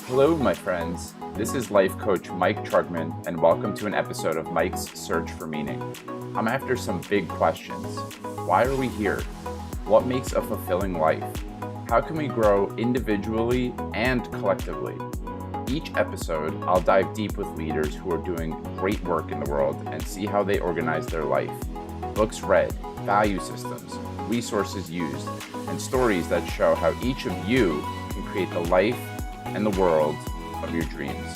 Hello, my friends. This is life coach Mike Trugman, and welcome to an episode of Mike's Search for Meaning. I'm after some big questions. Why are we here? What makes a fulfilling life? How can we grow individually and collectively? Each episode, I'll dive deep with leaders who are doing great work in the world and see how they organize their life. Books read, value systems, resources used, and stories that show how each of you can create the life and the world of your dreams.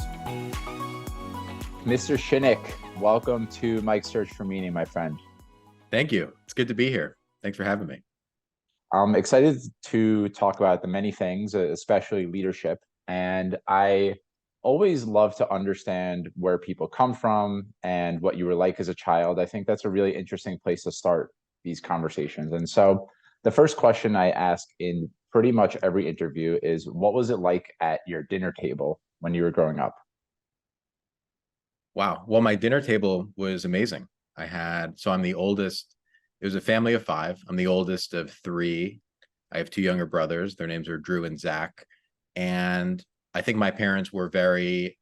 Mr. Schinik, welcome to Mike's Search for Meaning, my friend. Thank you. It's good to be here. Thanks for having me. I'm excited to talk about the many things, especially leadership. And I always love to understand where people come from and what you were like as a child. I think that's a really interesting place to start these conversations. And so the first question I ask in pretty much every interview is, what was it like at your dinner table when you were growing up? Wow. Well, my dinner table was amazing. I'm the oldest. It was a family of five. I'm the oldest of three. I have two younger brothers. Their names are Drew and Zach. And I think my parents were very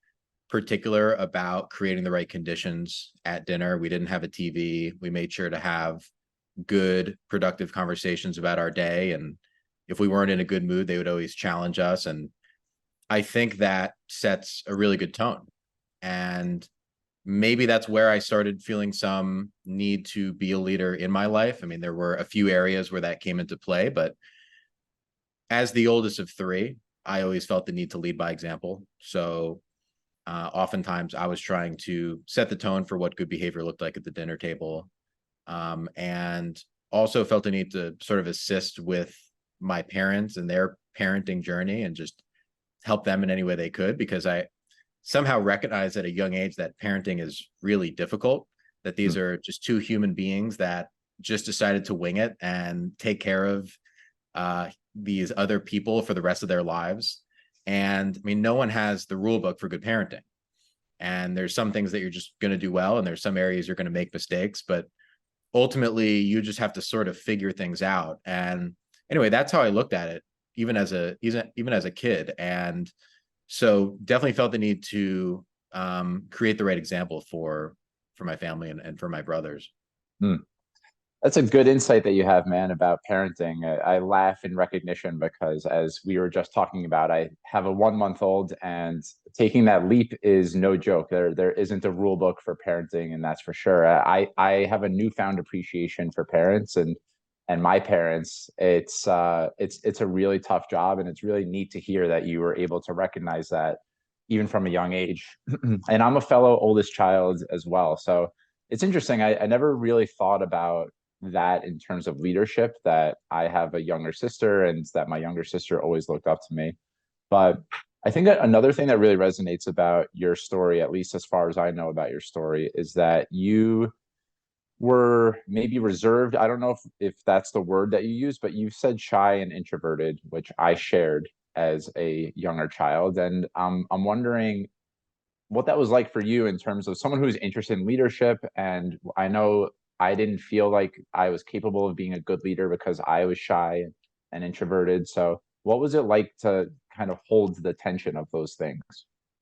particular about creating the right conditions at dinner. We didn't have a TV. We made sure to have good, productive conversations about our day. And if we weren't in a good mood, they would always challenge us. And I think that sets a really good tone. And maybe that's where I started feeling some need to be a leader in my life. I mean, there were a few areas where that came into play, but as the oldest of three, I always felt the need to lead by example. So oftentimes I was trying to set the tone for what good behavior looked like at the dinner table, and also felt the need to sort of assist with my parents and their parenting journey and just help them in any way they could, because I somehow recognized at a young age that parenting is really difficult, that these are just two human beings that just decided to wing it and take care of these other people for the rest of their lives. And I mean, no one has the rule book for good parenting. And there's some things that you're just going to do well, and there's some areas you're going to make mistakes, but ultimately you just have to sort of figure things out. And anyway, that's how I looked at it, even as a kid. And so definitely felt the need to create the right example for my family and for my brothers. Hmm. That's a good insight that you have, man, about parenting. I laugh in recognition because, as we were just talking about, I have a 1 month old, and taking that leap is no joke. There isn't a rule book for parenting, and that's for sure. I have a newfound appreciation for parents and my parents. It's a really tough job, and it's really neat to hear that you were able to recognize that even from a young age. And I'm a fellow oldest child as well, so it's interesting. I never really thought about that in terms of leadership, that I have a younger sister and that my younger sister always looked up to me. But I think that another thing that really resonates about your story, at least as far as I know about your story, is that you were maybe reserved. I don't know if that's the word that you use, but you said shy and introverted, which I shared as a younger child. And I'm wondering what that was like for you in terms of someone who's interested in leadership. And I know I didn't feel like I was capable of being a good leader because I was shy and introverted. So what was it like to kind of hold the tension of those things?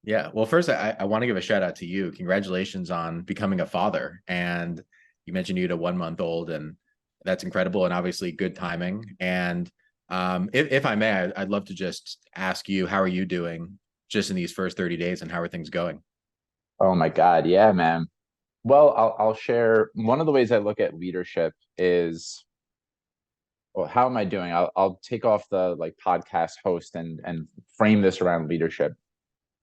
Yeah. Well, first, I want to give a shout out to you. Congratulations on becoming a father. And you mentioned you had a 1 month old, and that's incredible and obviously good timing. And if I may, I'd love to just ask you, how are you doing just in these first 30 days, and how are things going? Oh my God. Yeah, man. Well, I'll share one of the ways I look at leadership is, well, how am I doing? I'll take off the like podcast host and frame this around leadership.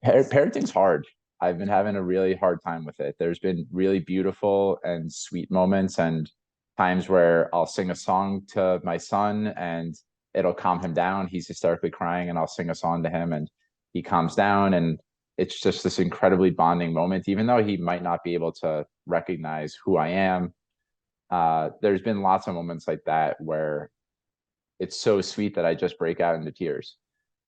Parenting's hard. I've been having a really hard time with it. There's been really beautiful and sweet moments and times where I'll sing a song to my son and it'll calm him down. He's hysterically crying, and I'll sing a song to him and he calms down. And it's just this incredibly bonding moment, even though he might not be able to recognize who I am. There's been lots of moments like that where it's so sweet that I just break out into tears.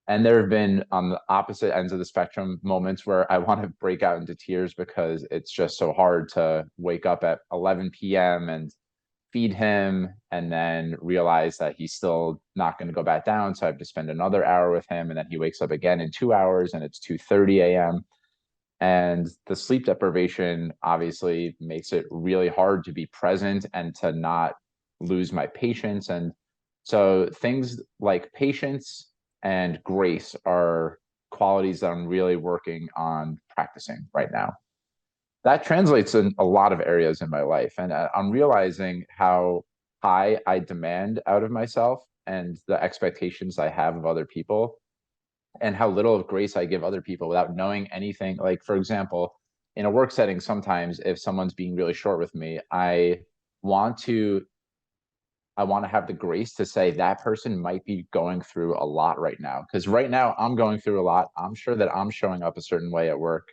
And there have been, on the opposite ends of the spectrum, moments where I want to break out into tears because it's just so hard to wake up at 11 p.m. and feed him and then realize that he's still not going to go back down. So I have to spend another hour with him. And then he wakes up again in 2 hours and it's 2:30 a.m. And the sleep deprivation obviously makes it really hard to be present and to not lose my patience. And so things like patience and grace are qualities that I'm really working on practicing right now. That translates in a lot of areas in my life. And I'm realizing how high I demand out of myself and the expectations I have of other people, and how little of grace I give other people without knowing anything. Like, for example, in a work setting, sometimes if someone's being really short with me, want to I want to have the grace to say that person might be going through a lot right now. Because right now I'm going through a lot. I'm sure that I'm showing up a certain way at work.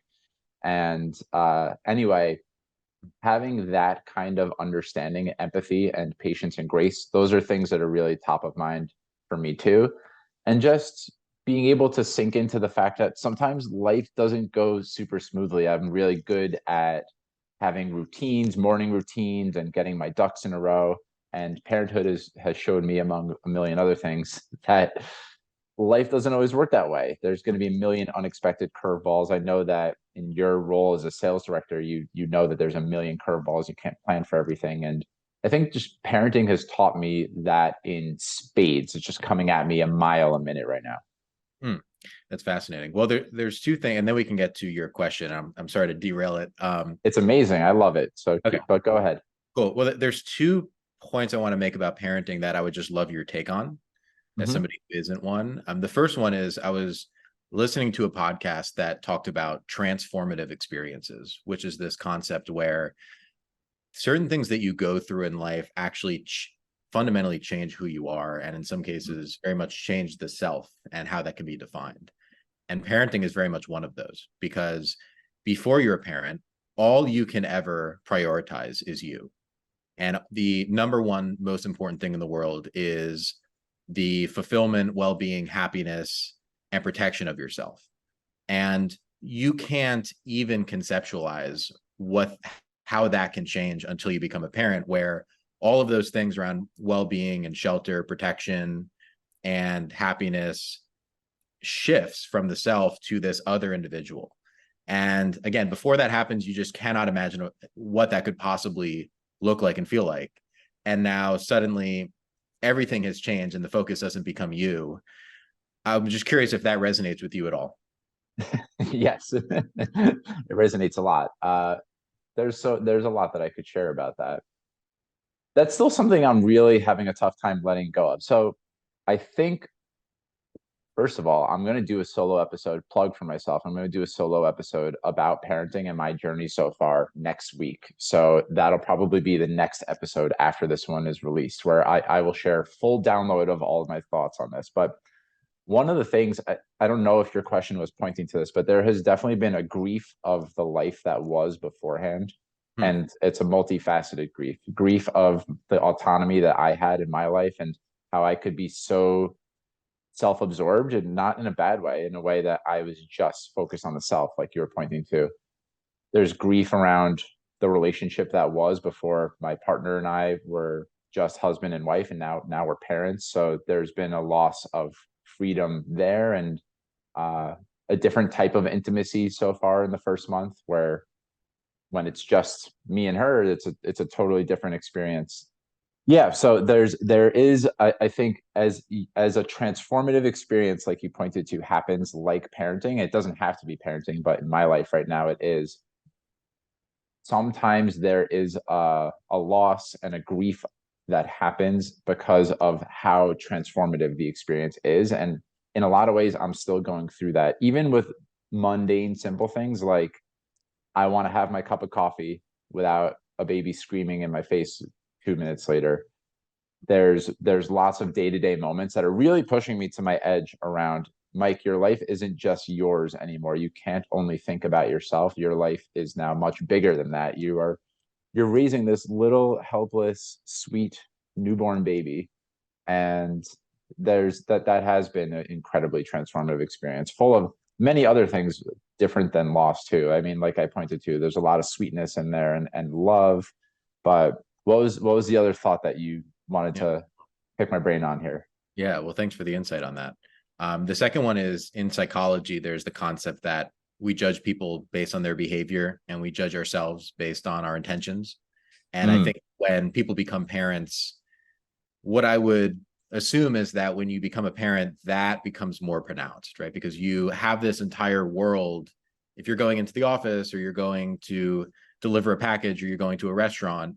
And anyway, having that kind of understanding, empathy, and patience and grace, those are things that are really top of mind for me too. And just being able to sink into the fact that sometimes life doesn't go super smoothly. I'm really good at having routines, morning routines, and getting my ducks in a row. And parenthood has showed me, among a million other things, that life doesn't always work that way. There's going to be a million unexpected curveballs. I know that in your role as a sales director, you know that there's a million curveballs. You can't plan for everything. And I think just parenting has taught me that in spades. It's just coming at me a mile a minute right now. Hmm. That's fascinating. Well, there's two things, and then we can get to your question. I'm sorry to derail it. It's amazing. I love it. So, Okay, but go ahead. cool. Well, there's 2 points I want to make about parenting that I would just love your take on, as Mm-hmm. somebody who isn't one. The first one is I was listening to a podcast that talked about transformative experiences, which is this concept where certain things that you go through in life actually fundamentally change who you are, and in some cases very much change the self and how that can be defined. And parenting is very much one of those, because before you're a parent, all you can ever prioritize is you. And the number one most important thing in the world is the fulfillment, well-being, happiness, and protection of yourself. And you can't even conceptualize what how that can change until you become a parent, where all of those things around well-being and shelter, protection, and happiness shifts from the self to this other individual. And again, before that happens, you just cannot imagine what that could possibly look like and feel like. And now suddenly everything has changed and the focus doesn't become you. I'm just curious if that resonates with you at all. Yes, it resonates a lot. There's a lot that I could share about that. That's still something I'm really having a tough time letting go of. So I think, first of all, I'm going to do a solo episode, plug for myself. I'm going to do a solo episode about parenting and my journey so far next week. So that'll probably be the next episode after this one is released, where I will share full download of all of my thoughts on this. But one of the things, I don't know if your question was pointing to this, but there has definitely been a grief of the life that was beforehand. Hmm. And it's a multifaceted grief of the autonomy that I had in my life and how I could be so self-absorbed, and not in a bad way, in a way that I was just focused on the self, like you were pointing to. There's grief around the relationship that was before my partner and I were just husband and wife, and now we're parents. So there's been a loss of freedom there, and uh, a different type of intimacy so far in the first month, where when it's just me and her, it's a totally different experience. Yeah, so there is, I think, as a transformative experience, like you pointed to, happens like parenting. It doesn't have to be parenting, but in my life right now it is. Sometimes there is a loss and a grief that happens because of how transformative the experience is. And in a lot of ways, I'm still going through that, even with mundane, simple things like I want to have my cup of coffee without a baby screaming in my face 2 minutes later. There's lots of day-to-day moments that are really pushing me to my edge around, Mike, your life isn't just yours anymore. You can't only think about yourself. Your life is now much bigger than that. You're raising this little helpless sweet newborn baby, and that has been an incredibly transformative experience, full of many other things different than loss too. I mean, like I pointed to, there's a lot of sweetness in there and love, but What was the other thought that you wanted Yeah. to pick my brain on here? Yeah. Well, thanks for the insight on that. The second one is in psychology, there's the concept that we judge people based on their behavior and we judge ourselves based on our intentions. And I Mm, think when people become parents, what I would assume is that when you become a parent, that becomes more pronounced, right? Because you have this entire world. If you're going into the office or you're going to deliver a package or you're going to a restaurant,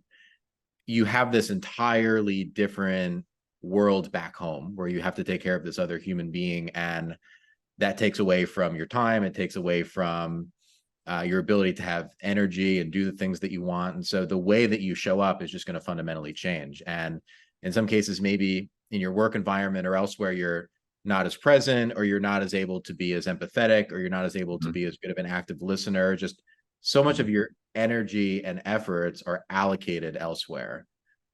you have this entirely different world back home where you have to take care of this other human being. And that takes away from your time. It takes away from your ability to have energy and do the things that you want. And so the way that you show up is just going to fundamentally change. And in some cases, maybe in your work environment or elsewhere, you're not as present or you're not as able to be as empathetic or you're not as able to mhm, be as good of an active listener. Just so much mhm. of your energy and efforts are allocated elsewhere.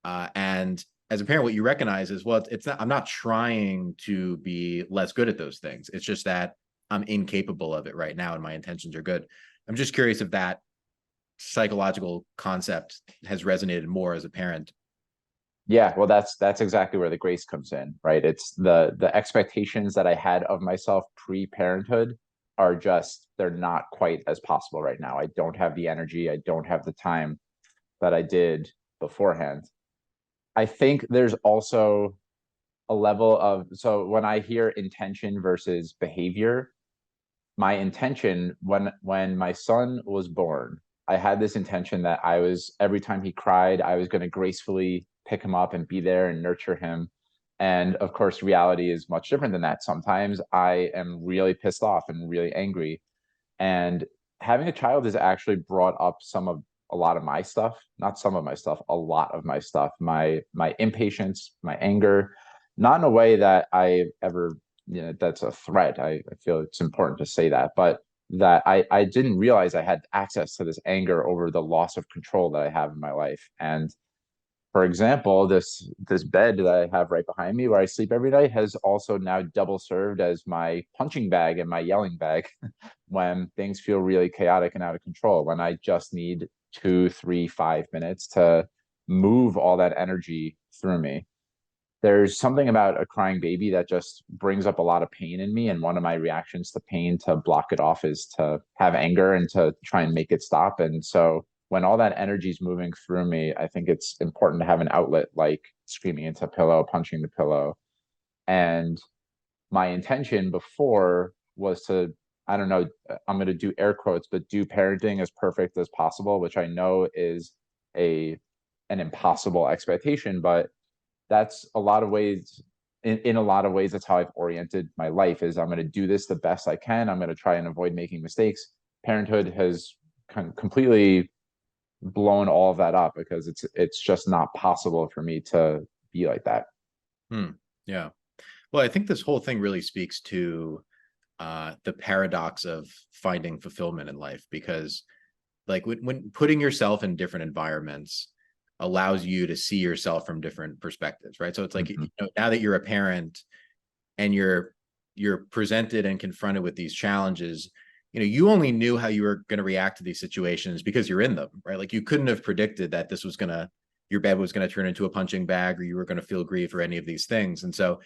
And as a parent, what you recognize is, well, it's not, I'm not trying to be less good at those things. It's just that I'm incapable of it right now and my intentions are good. I'm just curious if that psychological concept has resonated more as a parent. Yeah, well, that's exactly where the grace comes in, right? It's the expectations that I had of myself pre-parenthood are just they're not quite as possible right now. I don't have the energy, I don't have the time that I did beforehand. I think there's also a level of so when I hear intention versus behavior, my intention when my son was born, I had this intention that I was every time he cried, I was going to gracefully pick him up and be there and nurture him. And of course, reality is much different than that. Sometimes I am really pissed off and really angry. And having a child has actually brought up a lot of my stuff, not some of my stuff, a lot of my stuff, my impatience, my anger, not in a way that I ever, that's a threat. I feel it's important to say that, but that I didn't realize I had access to this anger over the loss of control that I have in my life. And for example, this bed that I have right behind me where I sleep every night has also now double served as my punching bag and my yelling bag when things feel really chaotic and out of control, when I just need 2, 3, 5 minutes to move all that energy through me. There's something about a crying baby that just brings up a lot of pain in me. And one of my reactions to pain to block it off is to have anger and to try and make it stop. And so when all that energy is moving through me, I think it's important to have an outlet like screaming into a pillow, punching the pillow. And my intention before was to, I don't know, I'm going to do air quotes, but do parenting as perfect as possible, which I know is a an impossible expectation, but that's a lot of ways in a lot of ways that's how I've oriented my life is I'm going to do this the best I can. I'm going to try and avoid making mistakes. Parenthood has completely blown all of that up because it's just not possible for me to be like that. Hmm. Yeah. Well, I think this whole thing really speaks to the paradox of finding fulfillment in life because like when putting yourself in different environments allows you to see yourself from different perspectives, right? So it's like, Mm-hmm. now that you're a parent and you're presented and confronted with these challenges, you only knew how you were going to react to these situations because you're in them, right? Like you couldn't have predicted that your bed was going to turn into a punching bag or you were going to feel grief or any of these things. And so,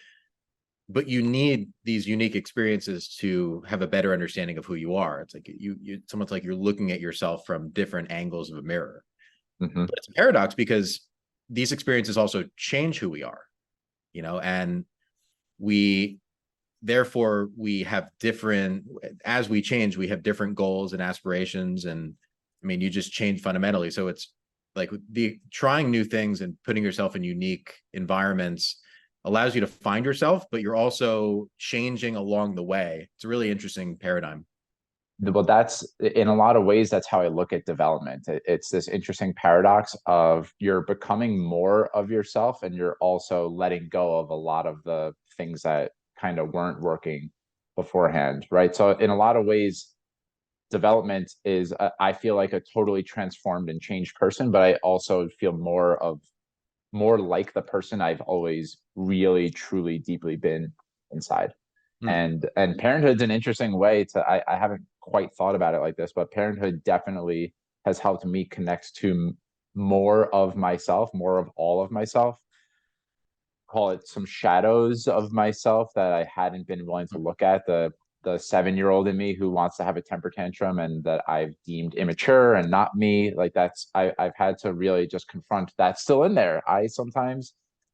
but you need these unique experiences to have a better understanding of who you are. It's like it's almost like you're looking at yourself from different angles of a mirror. Mm-hmm. But it's a paradox because these experiences also change who we are, and we therefore we have different, as we change, we have different goals and aspirations. And I mean, you just change fundamentally. So it's like the trying new things and putting yourself in unique environments allows you to find yourself, but you're also changing along the way. It's a really interesting paradigm. Well, that's in a lot of ways, that's how I look at development. It's this interesting paradox of you're becoming more of yourself and you're also letting go of a lot of the things that kind of weren't working beforehand, right? So in a lot of ways, development is I feel like a totally transformed and changed person, but I also feel more like the person I've always really, truly, deeply been inside. Hmm. And parenthood's an interesting way to I haven't quite thought about it like this, but parenthood definitely has helped me connect to more of myself, more of all of myself, call it some shadows of myself that I hadn't been willing to look at. The 7-year-old in me who wants to have a temper tantrum and that I've deemed immature and not me. Like I've had to really just confront that's still in there. I sometimes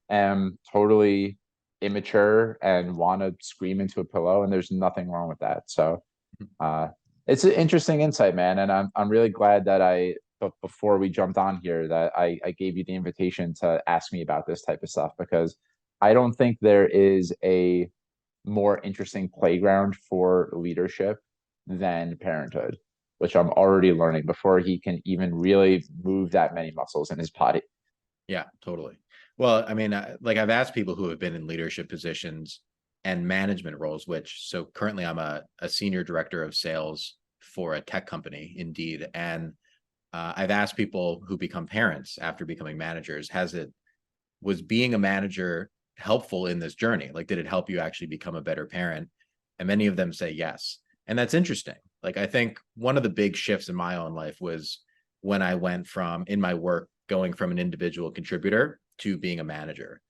am totally immature and want to scream into a pillow, and there's nothing wrong with that. So uh it's an interesting insight, man. And I'm really glad that but before we jumped on here that I gave you the invitation to ask me about this type of stuff, because I don't think there is a more interesting playground for leadership than parenthood, which I'm already learning before he can even really move that many muscles in his body. Yeah, totally. Well, I mean, like I've asked people who have been in leadership positions and management roles, which so currently I'm a senior director of sales for a tech company, Indeed. And I've asked people who become parents after becoming managers, was being a manager helpful in this journey? Like, did it help you actually become a better parent? And many of them say yes. And that's interesting. Like, I think one of the big shifts in my own life was when I went from in my work, going from an individual contributor to being a manager.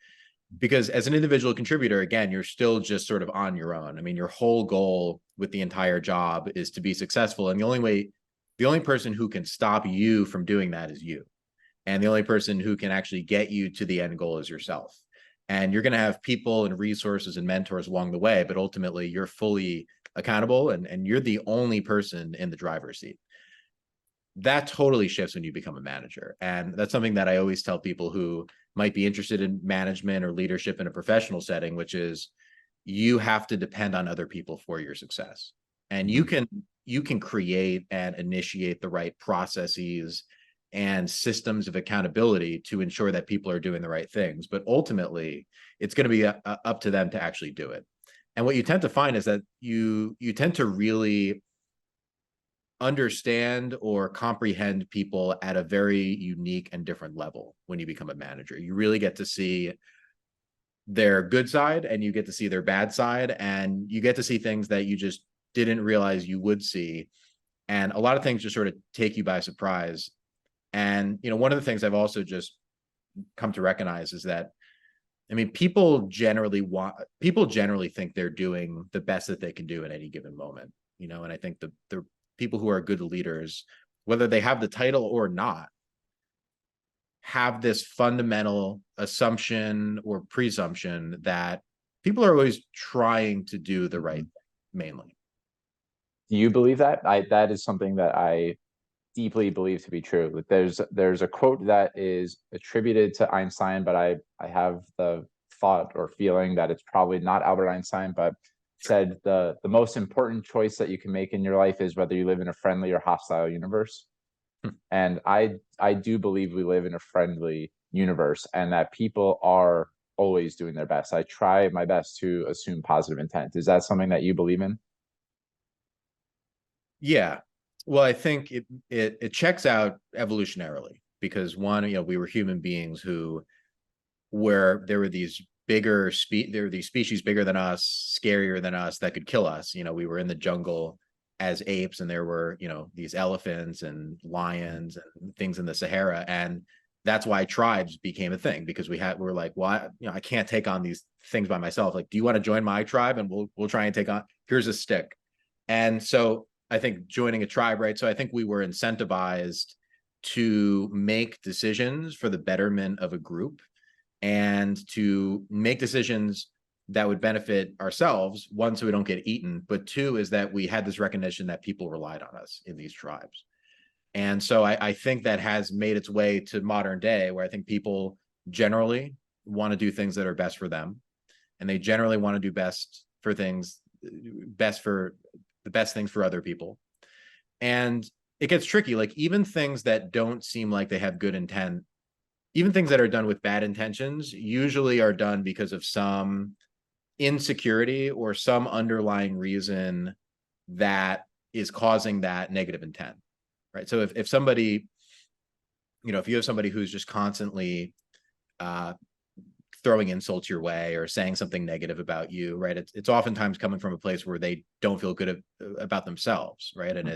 Because as an individual contributor, again, you're still just sort of on your own. I mean, your whole goal with the entire job is to be successful. And the only person who can stop you from doing that is you. And the only person who can actually get you to the end goal is yourself. And you're going to have people and resources and mentors along the way, but ultimately you're fully accountable and you're the only person in the driver's seat. That totally shifts when you become a manager. And that's something that I always tell people who might be interested in management or leadership in a professional setting, which is you have to depend on other people for your success. And you can create and initiate the right processes and systems of accountability to ensure that people are doing the right things. But ultimately, it's going to be up to them to actually do it. And what you tend to find is that you tend to really understand or comprehend people at a very unique and different level when you become a manager. You really get to see their good side and you get to see their bad side, and you get to see things that you just didn't realize you would see. And a lot of things just sort of take you by surprise. And, one of the things I've also just come to recognize is that, I mean, people generally think they're doing the best that they can do at any given moment, and I think the people who are good leaders, whether they have the title or not, have this fundamental assumption or presumption that people are always trying to do the right thing, mainly. Do you believe that? That is something that I deeply believe to be true. Like there's a quote that is attributed to Einstein, but I have the thought or feeling that it's probably not Albert Einstein, but said the most important choice that you can make in your life is whether you live in a friendly or hostile universe. And I do believe we live in a friendly universe and that people are always doing their best. I try my best to assume positive intent. Is that something that you believe in? Yeah. Well, I think it checks out evolutionarily because one, we were human beings who where there were these there were these species bigger than us, scarier than us that could kill us. We were in the jungle as apes, and there were, these elephants and lions and things in the Sahara. And that's why tribes became a thing, because we're like, well, I can't take on these things by myself. Like, do you want to join my tribe? And we'll try and take on, here's a stick. And so I think joining a tribe, right? So I think we were incentivized to make decisions for the betterment of a group and to make decisions that would benefit ourselves. One, so we don't get eaten, but two is that we had this recognition that people relied on us in these tribes. And so I think that has made its way to modern day, where I think people generally want to do things that are best for them. And they generally want to do the best things for other people. And it gets tricky. Like, even things that don't seem like they have good intent, even things that are done with bad intentions, usually are done because of some insecurity or some underlying reason that is causing that negative intent, right? So if somebody, if you have somebody who's just constantly uh, throwing insults your way or saying something negative about you, right? It's oftentimes coming from a place where they don't feel good about themselves, right? And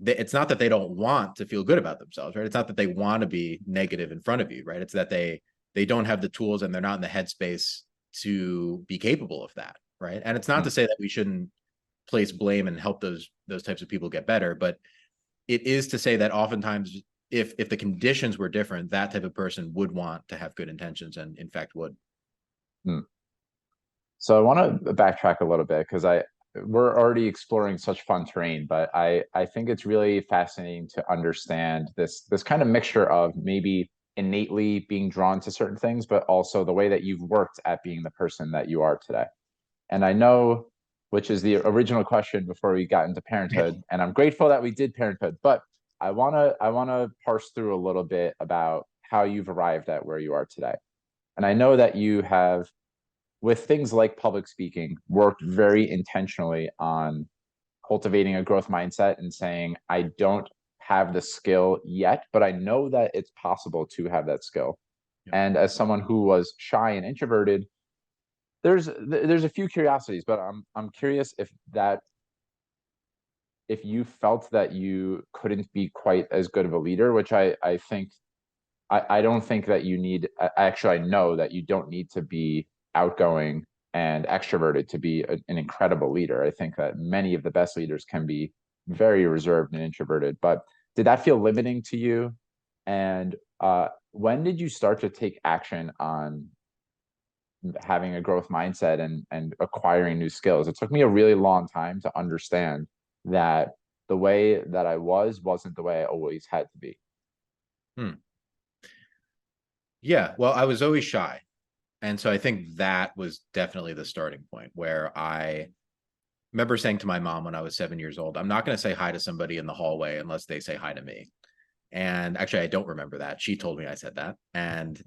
it's not that they don't want to feel good about themselves, right? It's not that they want to be negative in front of you, right? It's that they don't have the tools and they're not in the headspace to be capable of that, right? And it's not to Hmm. say that we shouldn't place blame and help those types of people get better, but it is to say that oftentimes if the conditions were different, that type of person would want to have good intentions and in fact would. Hmm. So I want to backtrack a little bit because I we're already exploring such fun terrain, but I think it's really fascinating to understand this kind of mixture of maybe innately being drawn to certain things, but also the way that you've worked at being the person that you are today. And I know, which is the original question before we got into parenthood, and I'm grateful that we did parenthood, but I wanna parse through a little bit about how you've arrived at where you are today. And I know that you have, with things like public speaking, worked very intentionally on cultivating a growth mindset and saying, I don't have the skill yet, but I know that it's possible to have that skill. Yeah. And as someone who was shy and introverted, there's a few curiosities, but I'm curious if you felt that you couldn't be quite as good of a leader, which I think I don't think that you need. Actually, I know that you don't need to be outgoing and extroverted to be an incredible leader. I think that many of the best leaders can be very reserved and introverted. But did that feel limiting to you? And when did you start to take action on having a growth mindset and acquiring new skills? It took me a really long time to understand that the way that I wasn't the way I always had to be. Hmm. Yeah. Well, I was always shy. And so I think that was definitely the starting point where I remember saying to my mom when I was 7 years old, I'm not going to say hi to somebody in the hallway unless they say hi to me. And actually, I don't remember that. She told me I said that. And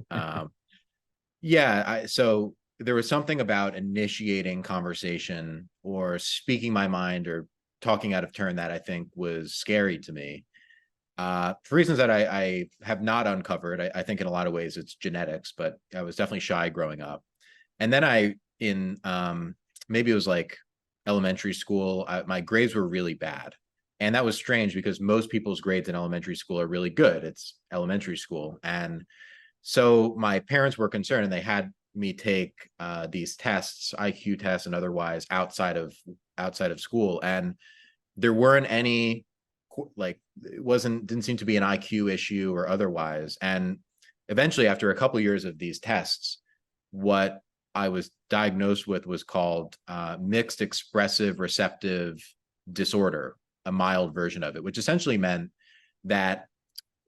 yeah, so there was something about initiating conversation or speaking my mind or talking out of turn that I think was scary to me. For reasons that I have not uncovered. I think in a lot of ways it's genetics, but I was definitely shy growing up. And then in maybe it was like elementary school, my grades were really bad. And that was strange because most people's grades in elementary school are really good. It's elementary school. And so my parents were concerned and they had me take these tests, IQ tests and otherwise outside of school. And there weren't any like it wasn't didn't seem to be an IQ issue or otherwise. And eventually, after a couple of years of these tests, what I was diagnosed with was called mixed expressive receptive disorder, a mild version of it, which essentially meant that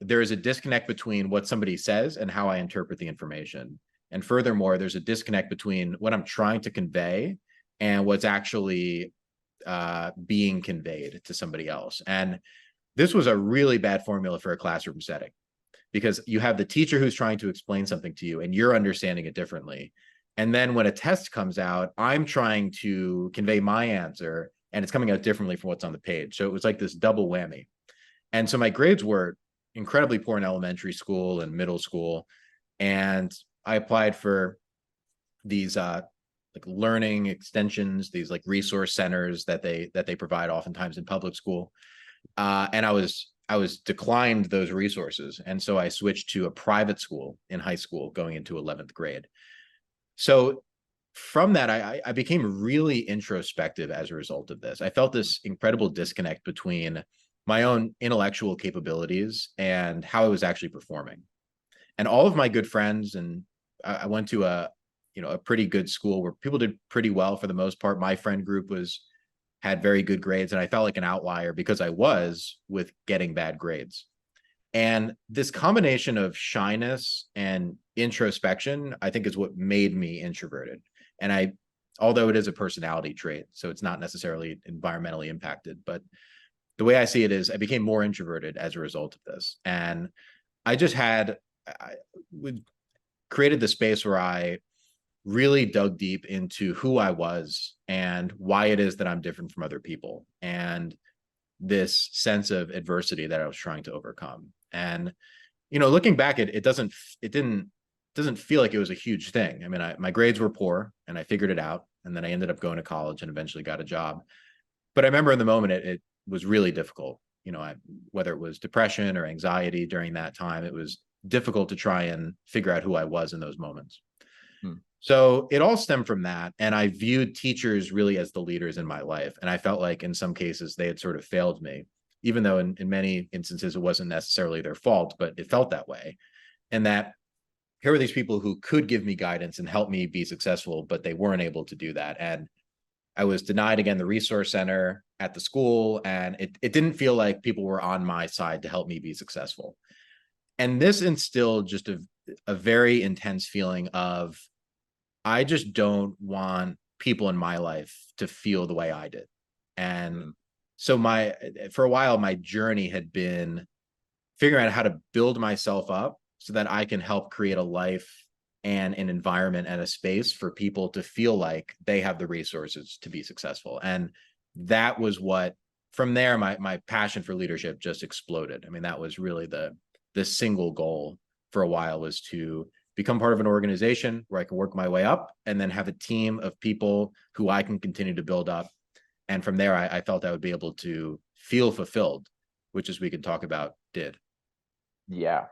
there is a disconnect between what somebody says and how I interpret the information. And furthermore, there's a disconnect between what I'm trying to convey and what's actually being conveyed to somebody else. And this was a really bad formula for a classroom setting because you have the teacher who's trying to explain something to you and you're understanding it differently. And then when a test comes out, I'm trying to convey my answer and it's coming out differently from what's on the page. So it was like this double whammy. And so my grades were incredibly poor in elementary school and middle school. And I applied for these like learning extensions, these like resource centers that they provide oftentimes in public school. And I was declined those resources. And so I switched to a private school in high school going into 11th grade. So from that, I became really introspective as a result of this. I felt this incredible disconnect between my own intellectual capabilities and how I was actually performing. And all of my good friends, and I went to a pretty good school where people did pretty well for the most part. My friend group had very good grades, and I felt like an outlier because I was with getting bad grades. And this combination of shyness and introspection, I think, is what made me introverted. And although it is a personality trait, so it's not necessarily environmentally impacted, but the way I see it is I became more introverted as a result of this. And I just I created the space where I really dug deep into who I was and why it is that I'm different from other people and this sense of adversity that I was trying to overcome. And looking back, it doesn't feel like it was a huge thing. I mean, my grades were poor and I figured it out, and then I ended up going to college and eventually got a job. But I remember in the moment it was really difficult. whether it was depression or anxiety during that time, it was difficult to try and figure out who I was in those moments. Hmm. So it all stemmed from that. And I viewed teachers really as the leaders in my life. And I felt like in some cases they had sort of failed me, even though in many instances it wasn't necessarily their fault, but it felt that way. And that here were these people who could give me guidance and help me be successful, but they weren't able to do that. And I was denied again the resource center at the school, and it didn't feel like people were on my side to help me be successful. And this instilled just a very intense feeling of, I just don't want people in my life to feel the way I did. And Hmm. so for a while, my journey had been figuring out how to build myself up so that I can help create a life and an environment and a space for people to feel like they have the resources to be successful. And that was what, from there, my passion for leadership just exploded. I mean, that was really the single goal for a while, was to become part of an organization where I can work my way up and then have a team of people who I can continue to build up. And from there, I felt I would be able to feel fulfilled, which, as we can talk about, did. Yeah.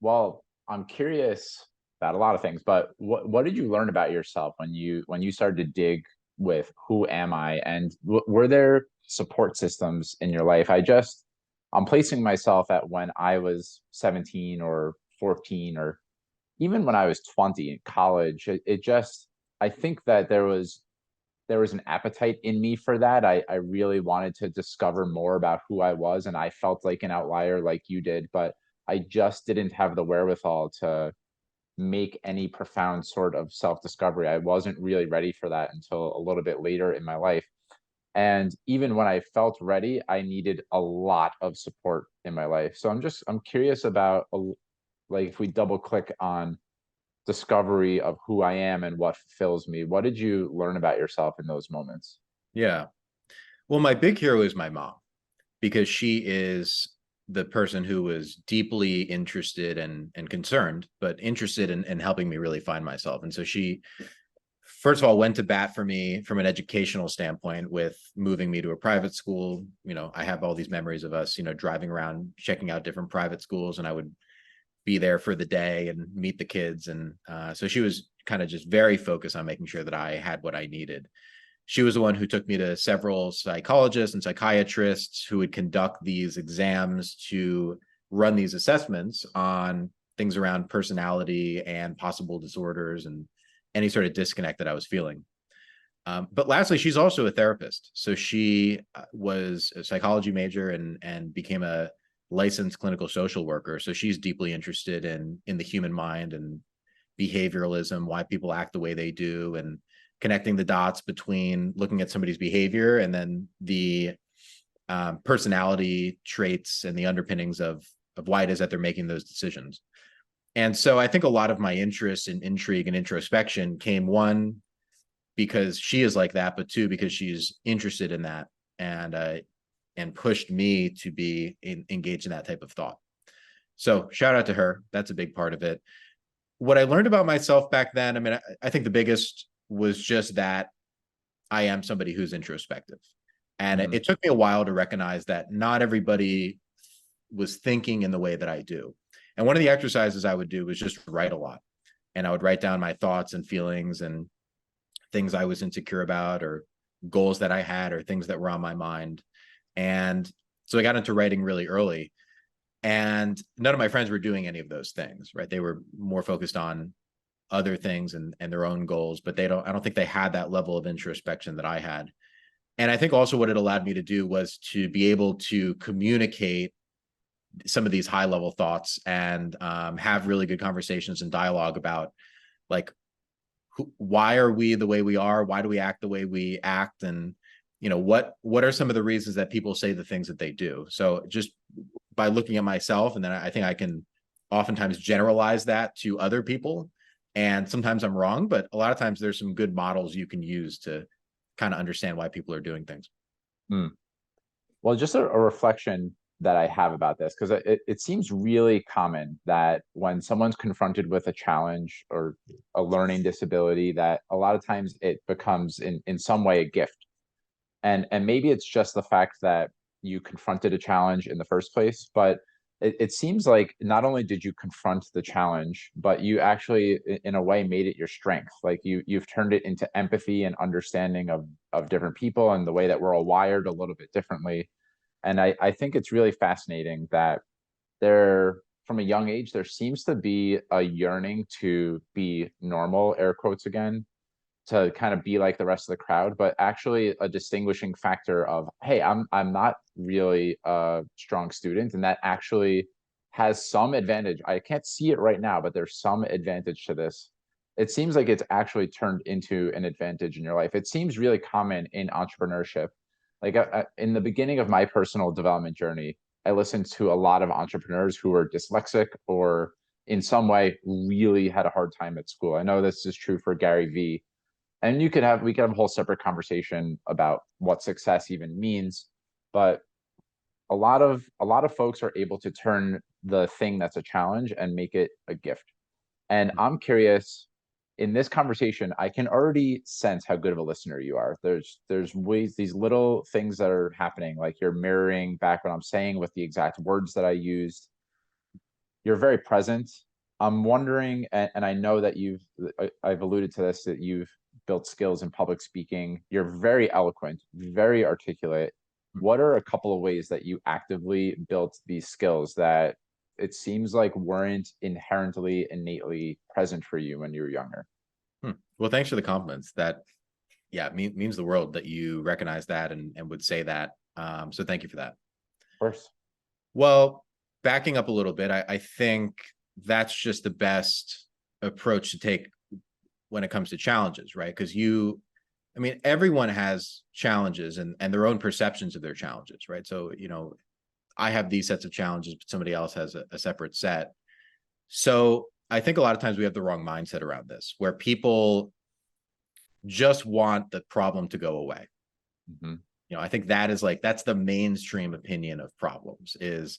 Well, I'm curious about a lot of things, but what did you learn about yourself when you started to dig with who am I, and were there support systems in your life? I'm placing myself at when I was 17 or 14, or even when I was 20 in college. It just, I think that there was an appetite in me for that. I really wanted to discover more about who I was, and I felt like an outlier like you did, but I just didn't have the wherewithal to make any profound sort of self-discovery. I wasn't really ready for that until a little bit later in my life. And even when I felt ready, I needed a lot of support in my life. So I'm curious about, like, if we double click on discovery of who I am and what fulfills me, what did you learn about yourself in those moments? Yeah. Well, my big hero is my mom, because she is the person who was deeply interested and concerned, but interested in helping me really find myself. And so she, first of all, went to bat for me from an educational standpoint with moving me to a private school. I have all these memories of us, driving around, checking out different private schools, and I would be there for the day and meet the kids. And so she was kind of just very focused on making sure that I had what I needed. She was the one who took me to several psychologists and psychiatrists who would conduct these exams to run these assessments on things around personality and possible disorders and any sort of disconnect that I was feeling. But lastly, she's also a therapist. So she was a psychology major and became a licensed clinical social worker. So she's deeply interested in the human mind and behavioralism, why people act the way they do, and connecting the dots between looking at somebody's behavior and then the personality traits and the underpinnings of why it is that they're making those decisions. And so I think a lot of my interest in intrigue and introspection came, one, because she is like that, but two, because she's interested in that and pushed me to be engaged in that type of thought. So shout out to her. That's a big part of it. What I learned about myself back then, I mean, I think the biggest was just that I am somebody who's introspective. And Hmm. it took me a while to recognize that not everybody was thinking in the way that I do. And one of the exercises I would do was just write a lot. And I would write down my thoughts and feelings and things I was insecure about, or goals that I had, or things that were on my mind. And so I got into writing really early. And none of my friends were doing any of those things, right? They were more focused on other things and their own goals, but I don't think they had that level of introspection that I had. And I think also what it allowed me to do was to be able to communicate some of these high level thoughts and have really good conversations and dialogue about, like, why are we the way we are? Why do we act the way we act? And what are some of the reasons that people say the things that they do? So just by looking at myself, and then I think I can oftentimes generalize that to other people. And sometimes I'm wrong, but a lot of times there's some good models you can use to kind of understand why people are doing things. Mm. Well, just a reflection that I have about this, because it seems really common that when someone's confronted with a challenge or a learning disability, that a lot of times it becomes in some way a gift. And maybe it's just the fact that you confronted a challenge in the first place, but it seems like not only did you confront the challenge, but you actually, in a way, made it your strength. Like you've turned it into empathy and understanding of different people and the way that we're all wired a little bit differently. And I think it's really fascinating that there, from a young age, there seems to be a yearning to be normal, air quotes again, to kind of be like the rest of the crowd, but actually a distinguishing factor of, hey, I'm not really a strong student, and that actually has some advantage. I can't see it right now, but there's some advantage to this. It seems like it's actually turned into an advantage in your life. It seems really common in entrepreneurship. Like in the beginning of my personal development journey, I listened to a lot of entrepreneurs who were dyslexic or in some way really had a hard time at school. I know this is true for Gary Vee, and we could have a whole separate conversation about what success even means, but a lot of folks are able to turn the thing that's a challenge and make it a gift. And I'm curious, in this conversation, I can already sense how good of a listener you are. There's ways, these little things that are happening, like you're mirroring back what I'm saying with the exact words that I used. You're very present. I'm wondering, and I know that I've alluded to this, that you've built skills in public speaking. You're very eloquent, very articulate. What are a couple of ways that you actively built these skills that it seems like weren't inherently, innately present for you when you were younger? Well, thanks for the compliments. That, yeah, means the world that you recognize that and would say that. So thank you for that. Of course. Well, backing up a little bit, I think that's just the best approach to take when it comes to challenges, right? Because I mean, everyone has challenges and their own perceptions of their challenges, right? So, I have these sets of challenges, but somebody else has a separate set. So I think a lot of times we have the wrong mindset around this, where people just want the problem to go away. Mm-hmm. I think that's the mainstream opinion of problems is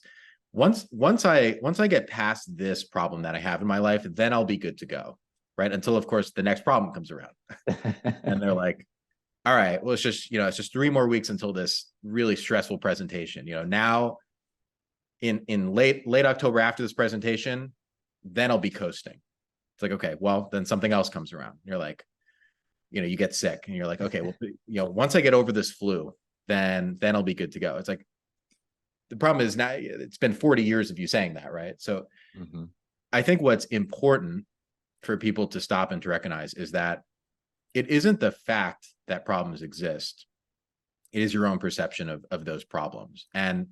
once I get past this problem that I have in my life, then I'll be good to go. Right. Until of course the next problem comes around. And they're like, all right, well, it's just 3 more weeks until this really stressful presentation. Now in late October after this presentation, then I'll be coasting. It's like, okay, well, then something else comes around. You're like, you get sick and you're like, okay, well, once I get over this flu, then I'll be good to go. It's like, the problem is now it's been 40 years of you saying that, right? So Mm-hmm. I think what's important for people to stop and to recognize is that it isn't the fact that problems exist. It is your own perception of those problems. And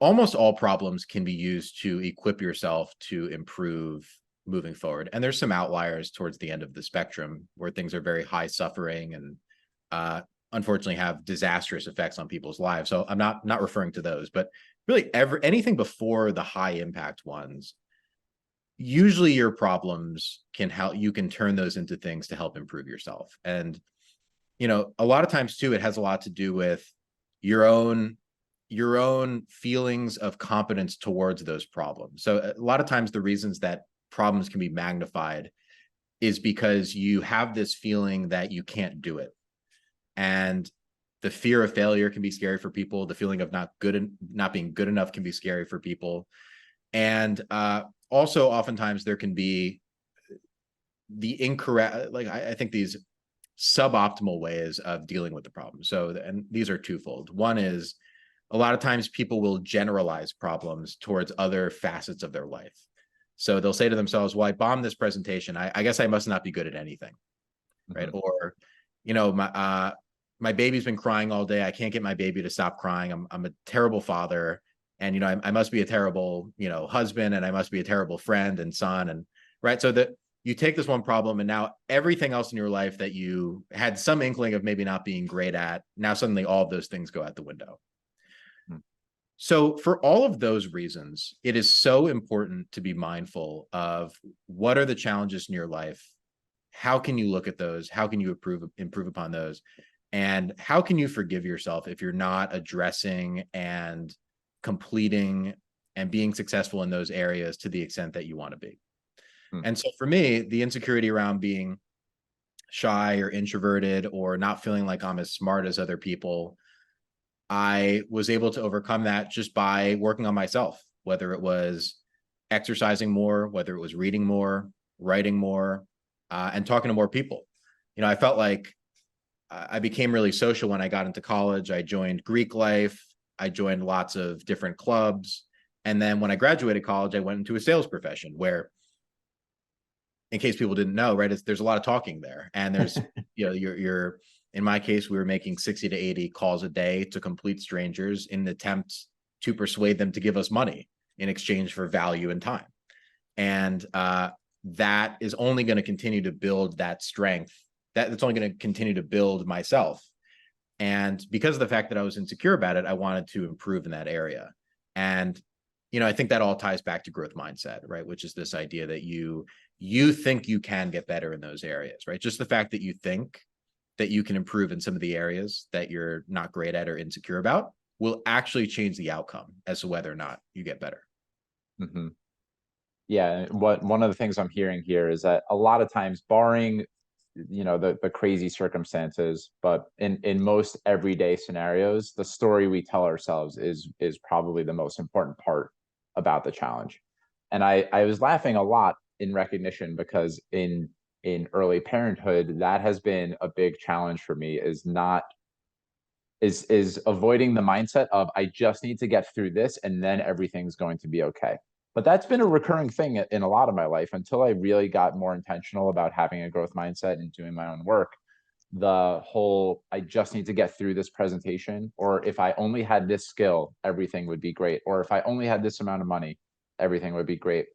almost all problems can be used to equip yourself to improve moving forward. And there's some outliers towards the end of the spectrum where things are very high suffering and unfortunately have disastrous effects on people's lives. So I'm not referring to those, but really anything before the high impact ones, usually your problems can help, you can turn those into things to help improve yourself. And a lot of times too, it has a lot to do with your own feelings of competence towards those problems. So a lot of times the reasons that problems can be magnified is because you have this feeling that you can't do it. And the fear of failure can be scary for people. The feeling of not being good enough can be scary for people. And also oftentimes there can be the incorrect, like I think these suboptimal ways of dealing with the problem. So, and these are twofold. One is a lot of times people will generalize problems towards other facets of their life. So they'll say to themselves, well, I bombed this presentation. I guess I must not be good at anything. Right. Mm-hmm. Or, my baby's been crying all day. I can't get my baby to stop crying. I'm a terrible father. And, I must be a terrible, husband, and I must be a terrible friend and son. And right. So that you take this one problem and now everything else in your life that you had some inkling of maybe not being great at, now suddenly all of those things go out the window. So for all of those reasons, it is so important to be mindful of what are the challenges in your life? How can you look at those? How can you improve upon those? And how can you forgive yourself if you're not addressing and completing and being successful in those areas to the extent that you want to be? And so for me, the insecurity around being shy or introverted or not feeling like I'm as smart as other people, I was able to overcome that just by working on myself, whether it was exercising more, whether it was reading more, writing more, and talking to more people. I felt like I became really social when I got into college. I joined Greek life. I joined lots of different clubs. And then when I graduated college, I went into a sales profession where, in case people didn't know, right, there's a lot of talking there. And there's, you're in my case, we were making 60 to 80 calls a day to complete strangers in an attempt to persuade them to give us money in exchange for value and time. And that is only going to continue to build that strength. That's only going to continue to build myself. And because of the fact that I was insecure about it, I wanted to improve in that area. And I think that all ties back to growth mindset, right? Which is this idea that you think you can get better in those areas, right? Just the fact that you think that you can improve in some of the areas that you're not great at or insecure about will actually change the outcome as to whether or not you get better. Mm-hmm. Yeah, one of the things I'm hearing here is that a lot of times, barring the crazy circumstances, but in most everyday scenarios, the story we tell ourselves is probably the most important part about the challenge. And I was laughing a lot in recognition because in early parenthood, that has been a big challenge for me, is avoiding the mindset of I just need to get through this and then everything's going to be okay. But that's been a recurring thing in a lot of my life until I really got more intentional about having a growth mindset and doing my own work. The whole I just need to get through this presentation, or if I only had this skill, everything would be great. Or if I only had this amount of money, everything would be great.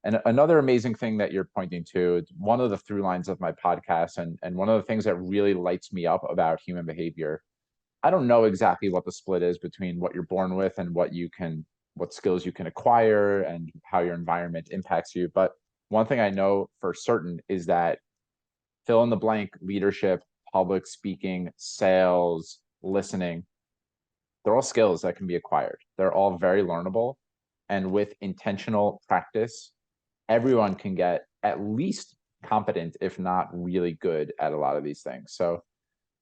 And another amazing thing that you're pointing to, it's one of the through lines of my podcast, and one of the things that really lights me up about human behavior. I don't know exactly what the split is between what you're born with and what skills you can acquire and how your environment impacts you. But one thing I know for certain is that fill in the blank leadership, public speaking, sales, listening, they're all skills that can be acquired. They're all very learnable. And with intentional practice, everyone can get at least competent, if not really good at a lot of these things. So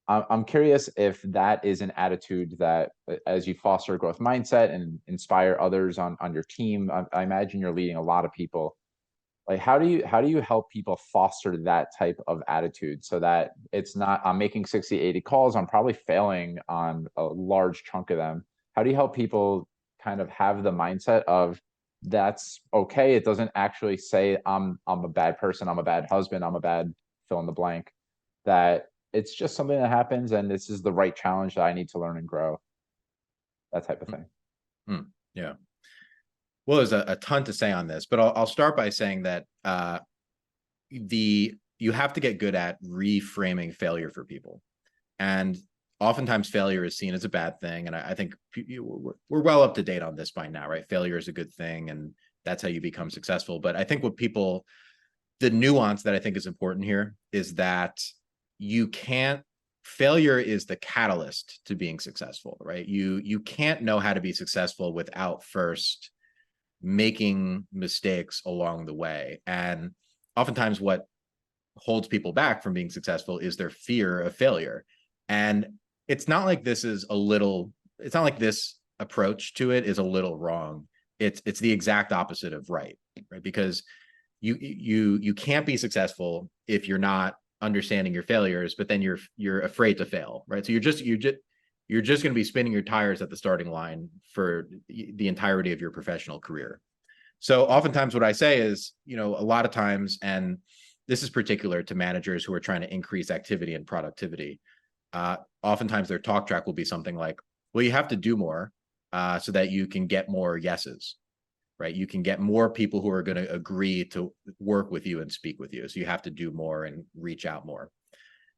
I'm curious if that is an attitude that, as you foster a growth mindset and inspire others on your team, I imagine you're leading a lot of people. Like, how do you help people foster that type of attitude so that it's not I'm making 60, 80 calls, I'm probably failing on a large chunk of them. How do you help people kind of have the mindset of that's okay? It doesn't actually say I'm a bad person, I'm a bad husband, I'm a bad fill in the blank. That it's just something that happens and this is the right challenge that I need to learn and grow. That type of thing. Hmm. Yeah. Well, there's a ton to say on this, but I'll start by saying that you have to get good at reframing failure for people. And oftentimes failure is seen as a bad thing. And I think we're well up to date on this by now, right? Failure is a good thing, and that's how you become successful. But I think the nuance that I think is important here is that failure is the catalyst to being successful, right? You can't know how to be successful without first making mistakes along the way. And oftentimes what holds people back from being successful is their fear of failure. And it's not like this approach to it is a little wrong. It's the exact opposite of right? Because you can't be successful if you're not understanding your failures, but then you're afraid to fail, right? So you're just going to be spinning your tires at the starting line for the entirety of your professional career. So oftentimes what I say is, a lot of times, and this is particular to managers who are trying to increase activity and productivity, oftentimes their talk track will be something like, well, you have to do more so that you can get more yeses, right? You can get more people who are going to agree to work with you and speak with you. So you have to do more and reach out more.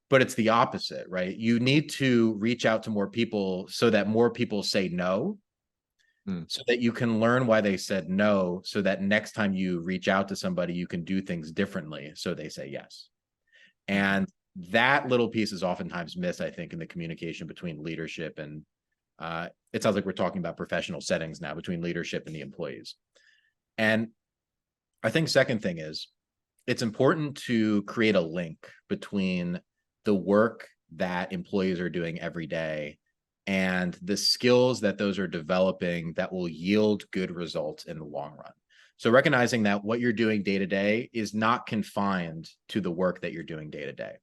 But it's the opposite, right? You need to reach out to more people so that more people say no, so that you can learn why they said no, so that next time you reach out to somebody, you can do things differently so they say yes. And that little piece is oftentimes missed, I think, in the communication between leadership and it sounds like we're talking about professional settings now, between leadership and the employees. And I think second thing is it's important to create a link between the work that employees are doing every day and the skills that those are developing that will yield good results in the long run. So recognizing that what you're doing day to day is not confined to the work that you're doing day to day.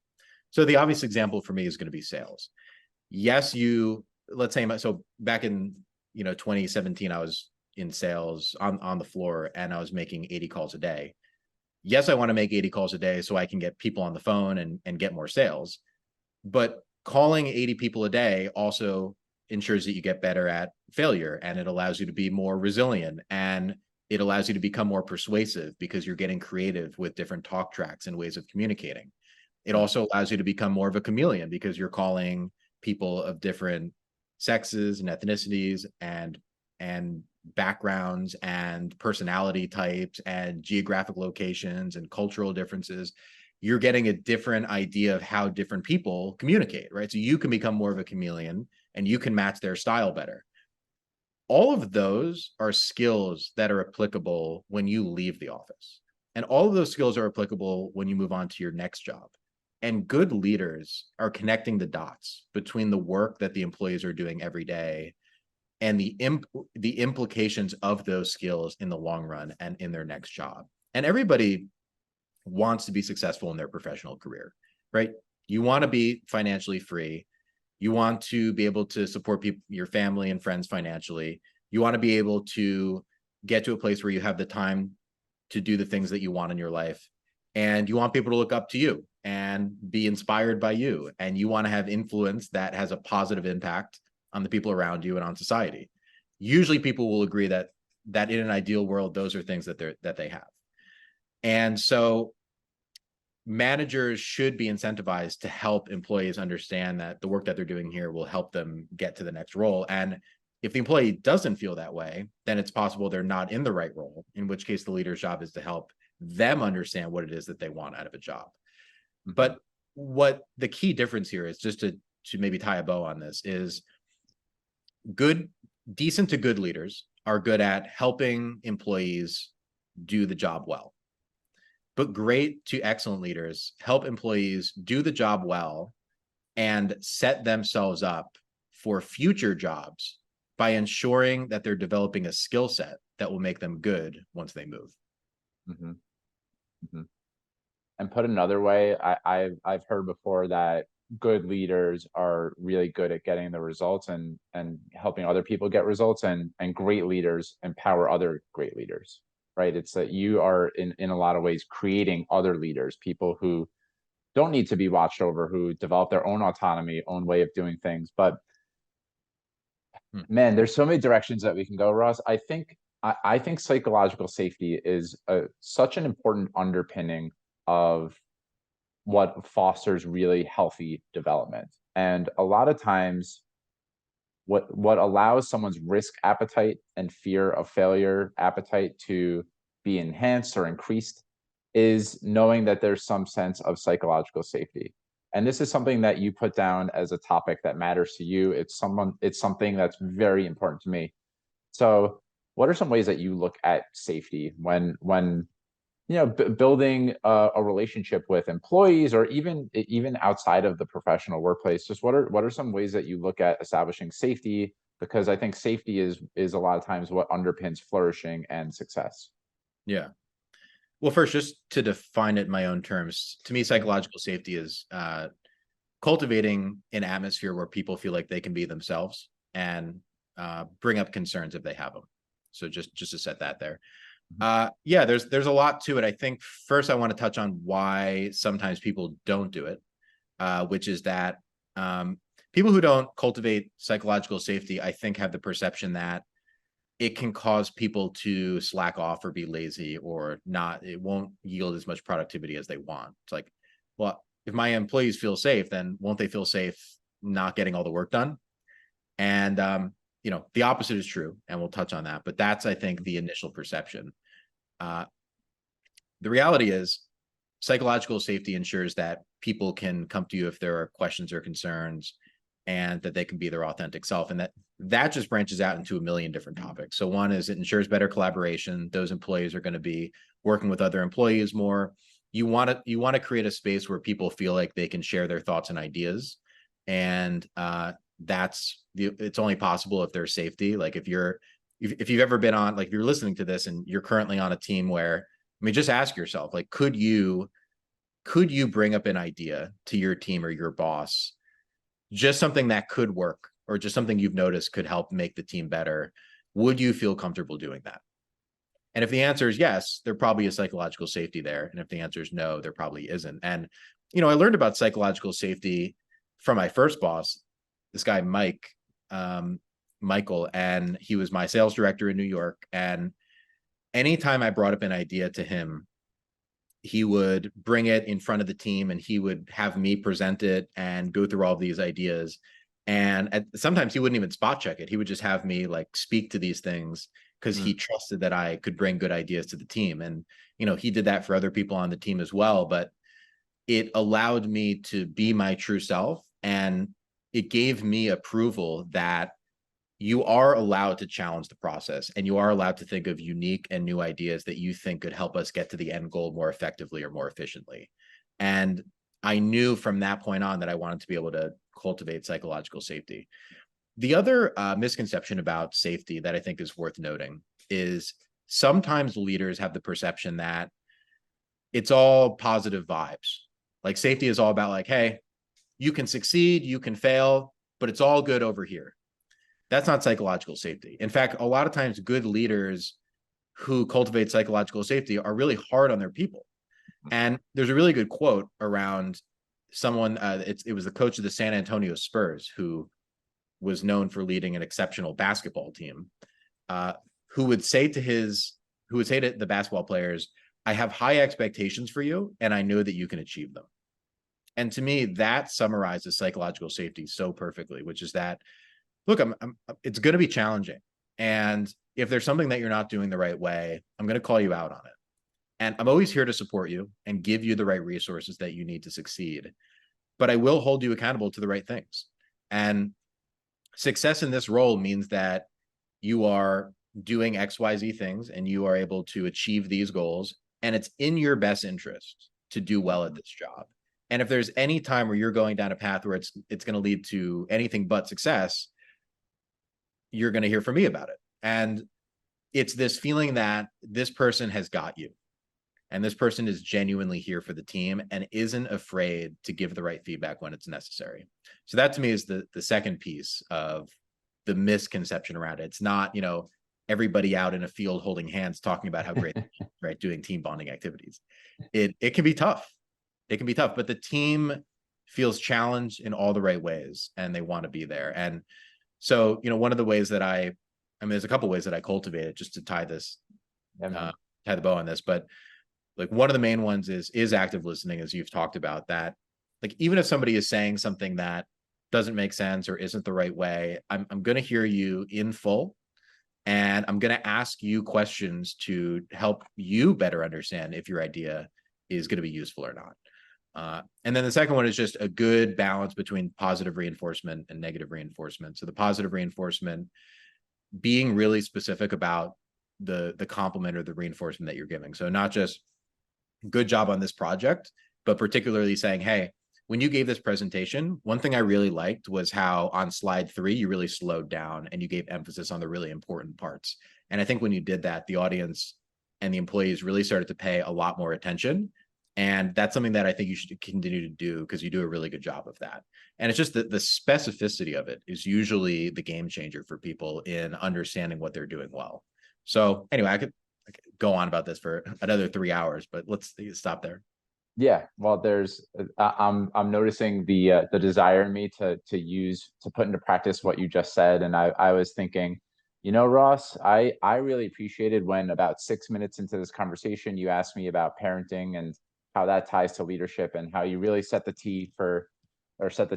So the obvious example for me is going to be sales. Yes, let's say, so back in 2017, I was in sales on the floor and I was making 80 calls a day. Yes, I want to make 80 calls a day so I can get people on the phone and get more sales. But calling 80 people a day also ensures that you get better at failure, and it allows you to be more resilient, and it allows you to become more persuasive because you're getting creative with different talk tracks and ways of communicating. It also allows you to become more of a chameleon because you're calling people of different sexes and ethnicities and backgrounds and personality types and geographic locations and cultural differences. You're getting a different idea of how different people communicate, right? So you can become more of a chameleon and you can match their style better. All of those are skills that are applicable when you leave the office. And all of those skills are applicable when you move on to your next job. And good leaders are connecting the dots between the work that the employees are doing every day and the implications of those skills in the long run and in their next job. And everybody wants to be successful in their professional career, right? You want to be financially free. You want to be able to support people, your family and friends financially. You want to be able to get to a place where you have the time to do the things that you want in your life. And you want people to look up to you and be inspired by you. And you want to have influence that has a positive impact on the people around you and on society. Usually people will agree that in an ideal world, those are things that they have. And so managers should be incentivized to help employees understand that the work that they're doing here will help them get to the next role. And if the employee doesn't feel that way, then it's possible they're not in the right role, in which case the leader's job is to help them understand what it is that they want out of a job. Mm-hmm. But what the key difference here is, just to maybe tie a bow on this, is decent to good leaders are good at helping employees do the job well. But great to excellent leaders help employees do the job well and set themselves up for future jobs by ensuring that they're developing a skill set that will make them good once they move. Mm-hmm. Mm-hmm. And put another way, I've heard before that good leaders are really good at getting the results and helping other people get results, and great leaders empower other great leaders, right? It's that you are in a lot of ways creating other leaders, people who don't need to be watched over, who develop their own autonomy, own way of doing things. But man, there's so many directions that we can go, Ross. I think psychological safety is such an important underpinning of what fosters really healthy development. And a lot of times, what allows someone's risk appetite and fear of failure appetite to be enhanced or increased is knowing that there's some sense of psychological safety. And this is something that you put down as a topic that matters to you. It's something that's very important to me. So what are some ways that you look at safety when building a relationship with employees, or even outside of the professional workplace? Just what are some ways that you look at establishing safety? Because I think safety is a lot of times what underpins flourishing and success. Yeah. Well, first, just to define it in my own terms, to me, psychological safety is cultivating an atmosphere where people feel like they can be themselves and bring up concerns if they have them. So just to set that there. Yeah, there's a lot to it. I think first I want to touch on why sometimes people don't do it, which is that people who don't cultivate psychological safety, I think, have the perception that it can cause people to slack off or be lazy or not. It won't yield as much productivity as they want. It's like, well, if my employees feel safe, then won't they feel safe not getting all the work done? And the opposite is true, and we'll touch on that. But that's, I think, the initial perception. The reality is, psychological safety ensures that people can come to you if there are questions or concerns, and that they can be their authentic self. And that just branches out into a million different topics. So one is, it ensures better collaboration. Those employees are going to be working with other employees more. You want to create a space where people feel like they can share their thoughts and ideas, and it's only possible if there's safety. Like if you've ever been on, like if you're listening to this and you're currently on a team where, I mean, just ask yourself, like, could you bring up an idea to your team or your boss, just something that could work or just something you've noticed could help make the team better? Would you feel comfortable doing that? And if the answer is yes, there probably is psychological safety there. And if the answer is no, there probably isn't. And, I learned about psychological safety from my first boss, this guy, Michael, and he was my sales director in New York. And anytime I brought up an idea to him, he would bring it in front of the team and he would have me present it and go through all of these ideas. And sometimes he wouldn't even spot check it. He would just have me like speak to these things because he Mm. trusted that I could bring good ideas to the team. And, he did that for other people on the team as well. But it allowed me to be my true self. And it gave me approval that you are allowed to challenge the process and you are allowed to think of unique and new ideas that you think could help us get to the end goal more effectively or more efficiently. And I knew from that point on that I wanted to be able to cultivate psychological safety. The other misconception about safety that I think is worth noting is sometimes leaders have the perception that it's all positive vibes. Like safety is all about like, hey, you can succeed, you can fail, but it's all good over here. That's not psychological safety. In fact, a lot of times good leaders who cultivate psychological safety are really hard on their people. And there's a really good quote around someone, it was the coach of the San Antonio Spurs who was known for leading an exceptional basketball team, uh, who would say to the basketball players, I have high expectations for you and I know that you can achieve them. And to me, that summarizes psychological safety so perfectly, which is that, look, it's going to be challenging. And if there's something that you're not doing the right way, I'm going to call you out on it. And I'm always here to support you and give you the right resources that you need to succeed. But I will hold you accountable to the right things. And success in this role means that you are doing XYZ things and you are able to achieve these goals. And it's in your best interest to do well at this job. And if there's any time where you're going down a path where it's going to lead to anything but success, you're going to hear from me about it. And it's this feeling that this person has got you and this person is genuinely here for the team and isn't afraid to give the right feedback when it's necessary. So that to me is the second piece of the misconception around it. It's not, everybody out in a field holding hands talking about how great, right, doing team bonding activities. It can be tough. It can be tough, but the team feels challenged in all the right ways and they want to be there. And so, one of the ways that I mean, there's a couple ways that I cultivate it just to tie Yeah, the bow on this, but like one of the main ones is active listening, as you've talked about, that like even if somebody is saying something that doesn't make sense or isn't the right way, I'm going to hear you in full and I'm going to ask you questions to help you better understand if your idea is going to be useful or not. And then the second one is just a good balance between positive reinforcement and negative reinforcement. So the positive reinforcement being really specific about the compliment or the reinforcement that you're giving. So not just good job on this project, but particularly saying, hey, when you gave this presentation, one thing I really liked was how on slide 3, you really slowed down and you gave emphasis on the really important parts. And I think when you did that, the audience and the employees really started to pay a lot more attention. And that's something that I think you should continue to do because you do a really good job of that. And it's just that the specificity of it is usually the game changer for people in understanding what they're doing well. So anyway, I could go on about this for another 3 hours, but let's stop there. Yeah, well, I'm noticing the desire in me to put into practice what you just said, and I was thinking, Ross, I really appreciated when about 6 minutes into this conversation, you asked me about parenting and how that ties to leadership and how you really set the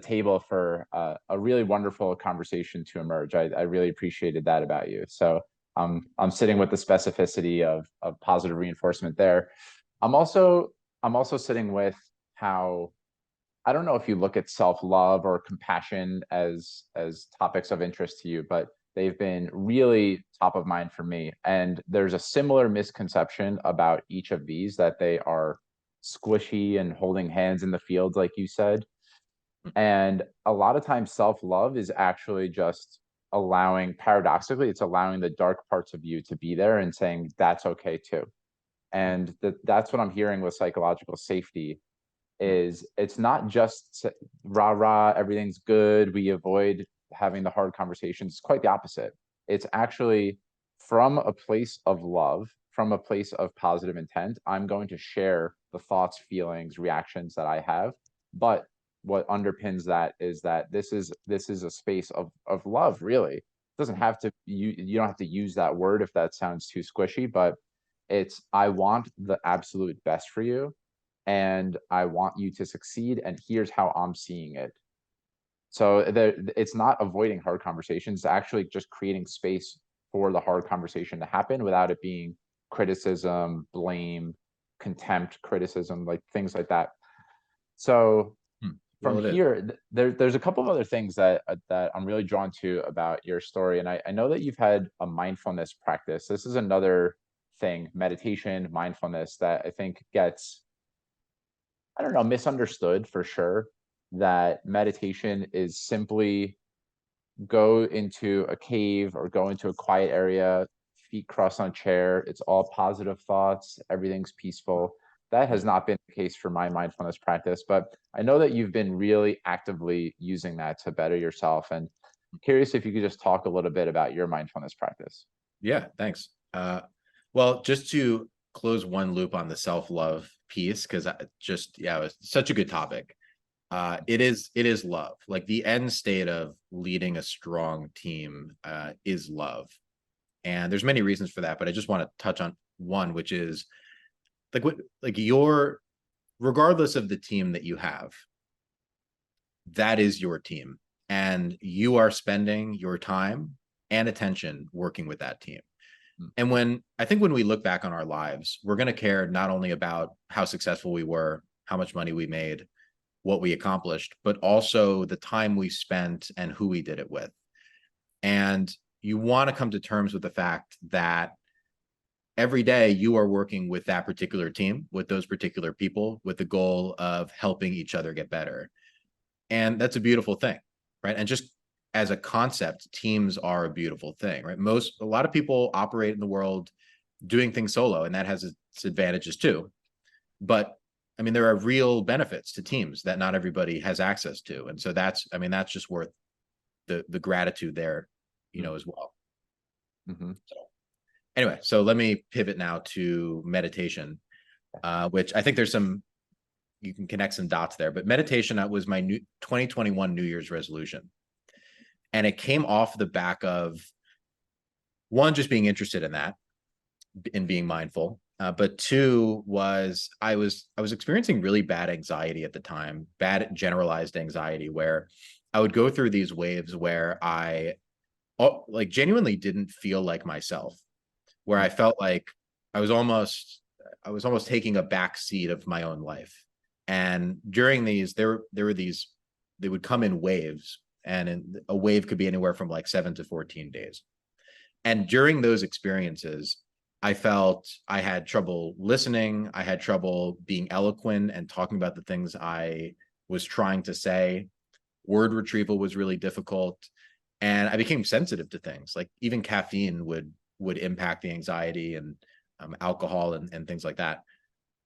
table for a really wonderful conversation to emerge. I really appreciated that about you. So I'm sitting with the specificity of positive reinforcement there. I'm also I'm also sitting with how I don't know if you look at self-love or compassion as topics of interest to you, but they've been really top of mind for me. And there's a similar misconception about each of these that they are squishy and holding hands in the field, like you said. And a lot of times self-love is actually just allowing, paradoxically, it's allowing the dark parts of you to be there and saying that's okay too. And that's what I'm hearing with psychological safety is it's not just rah rah, everything's good, we avoid having the hard conversations. It's quite the opposite. It's actually from a place of love, from a place of positive intent. I'm going to share the thoughts, feelings, reactions that I have. But what underpins that is that this is a space of love, really. It doesn't have to, you don't have to use that word if that sounds too squishy, but it's I want the absolute best for you and I want you to succeed, and here's how I'm seeing it. So it's not avoiding hard conversations, it's actually just creating space for the hard conversation to happen without it being criticism, blame, contempt, criticism, like things like that. So Well, from it is. here, there's a couple of other things that I'm really drawn to about your story. And I know that you've had a mindfulness practice. This is another thing, meditation, mindfulness, that I think gets, I don't know, misunderstood for sure, that meditation is simply go into a cave or go into a quiet area, feet crossed on a chair. It's all positive thoughts. Everything's peaceful. That Yeah. has not been the case for my mindfulness practice, but I know that you've been really actively using that to better yourself. And I'm curious if you could just talk a little bit about your mindfulness practice. Yeah, thanks. Well, just to close one loop on the self-love piece, because just, yeah, it was such a good topic. It is love. Like the end state of leading a strong team is love. And there's many reasons for that, but I just want to touch on one, which is like your, regardless of the team that you have, that is your team. And you are spending your time and attention working with that team. And when we look back on our lives, we're going to care not only about how successful we were, how much money we made, what we accomplished, but also the time we spent and who we did it with. And you want to come to terms with the fact that every day you are working with that particular team, with those particular people, with the goal of helping each other get better. And that's a beautiful thing, right? And just as a concept, teams are a beautiful thing, right? A lot of people operate in the world doing things solo, and that has its advantages too. But I mean, there are real benefits to teams that not everybody has access to. And so that's just worth the gratitude there, as well. Mm-hmm. So anyway, so let me pivot now to meditation, which I think you can connect some dots there. But meditation, that was my new 2021 New Year's resolution. And it came off the back of one, just being interested in that, in being mindful. But two was I was experiencing really bad anxiety at the time, bad generalized anxiety, where I would go through these waves where I like genuinely didn't feel like myself, where I felt like I was almost taking a back seat of my own life. And during these, there were these, they would come in waves, and a wave could be anywhere from like 7 to 14 days. And during those experiences, I felt I had trouble listening. I had trouble being eloquent and talking about the things I was trying to say. Word retrieval was really difficult. And I became sensitive to things like even caffeine would impact the anxiety, and alcohol and things like that.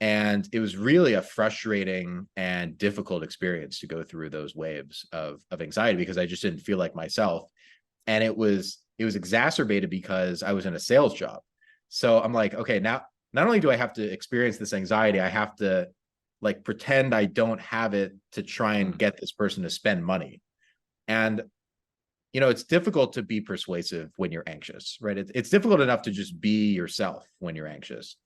And it was really a frustrating and difficult experience to go through those waves of anxiety, because I just didn't feel like myself. And it was exacerbated because I was in a sales job. So I'm like, okay, now not only do I have to experience this anxiety, I have to like pretend I don't have it to try and get this person to spend money. And it's difficult to be persuasive when you're anxious, right? It's difficult enough to just be yourself when you're anxious.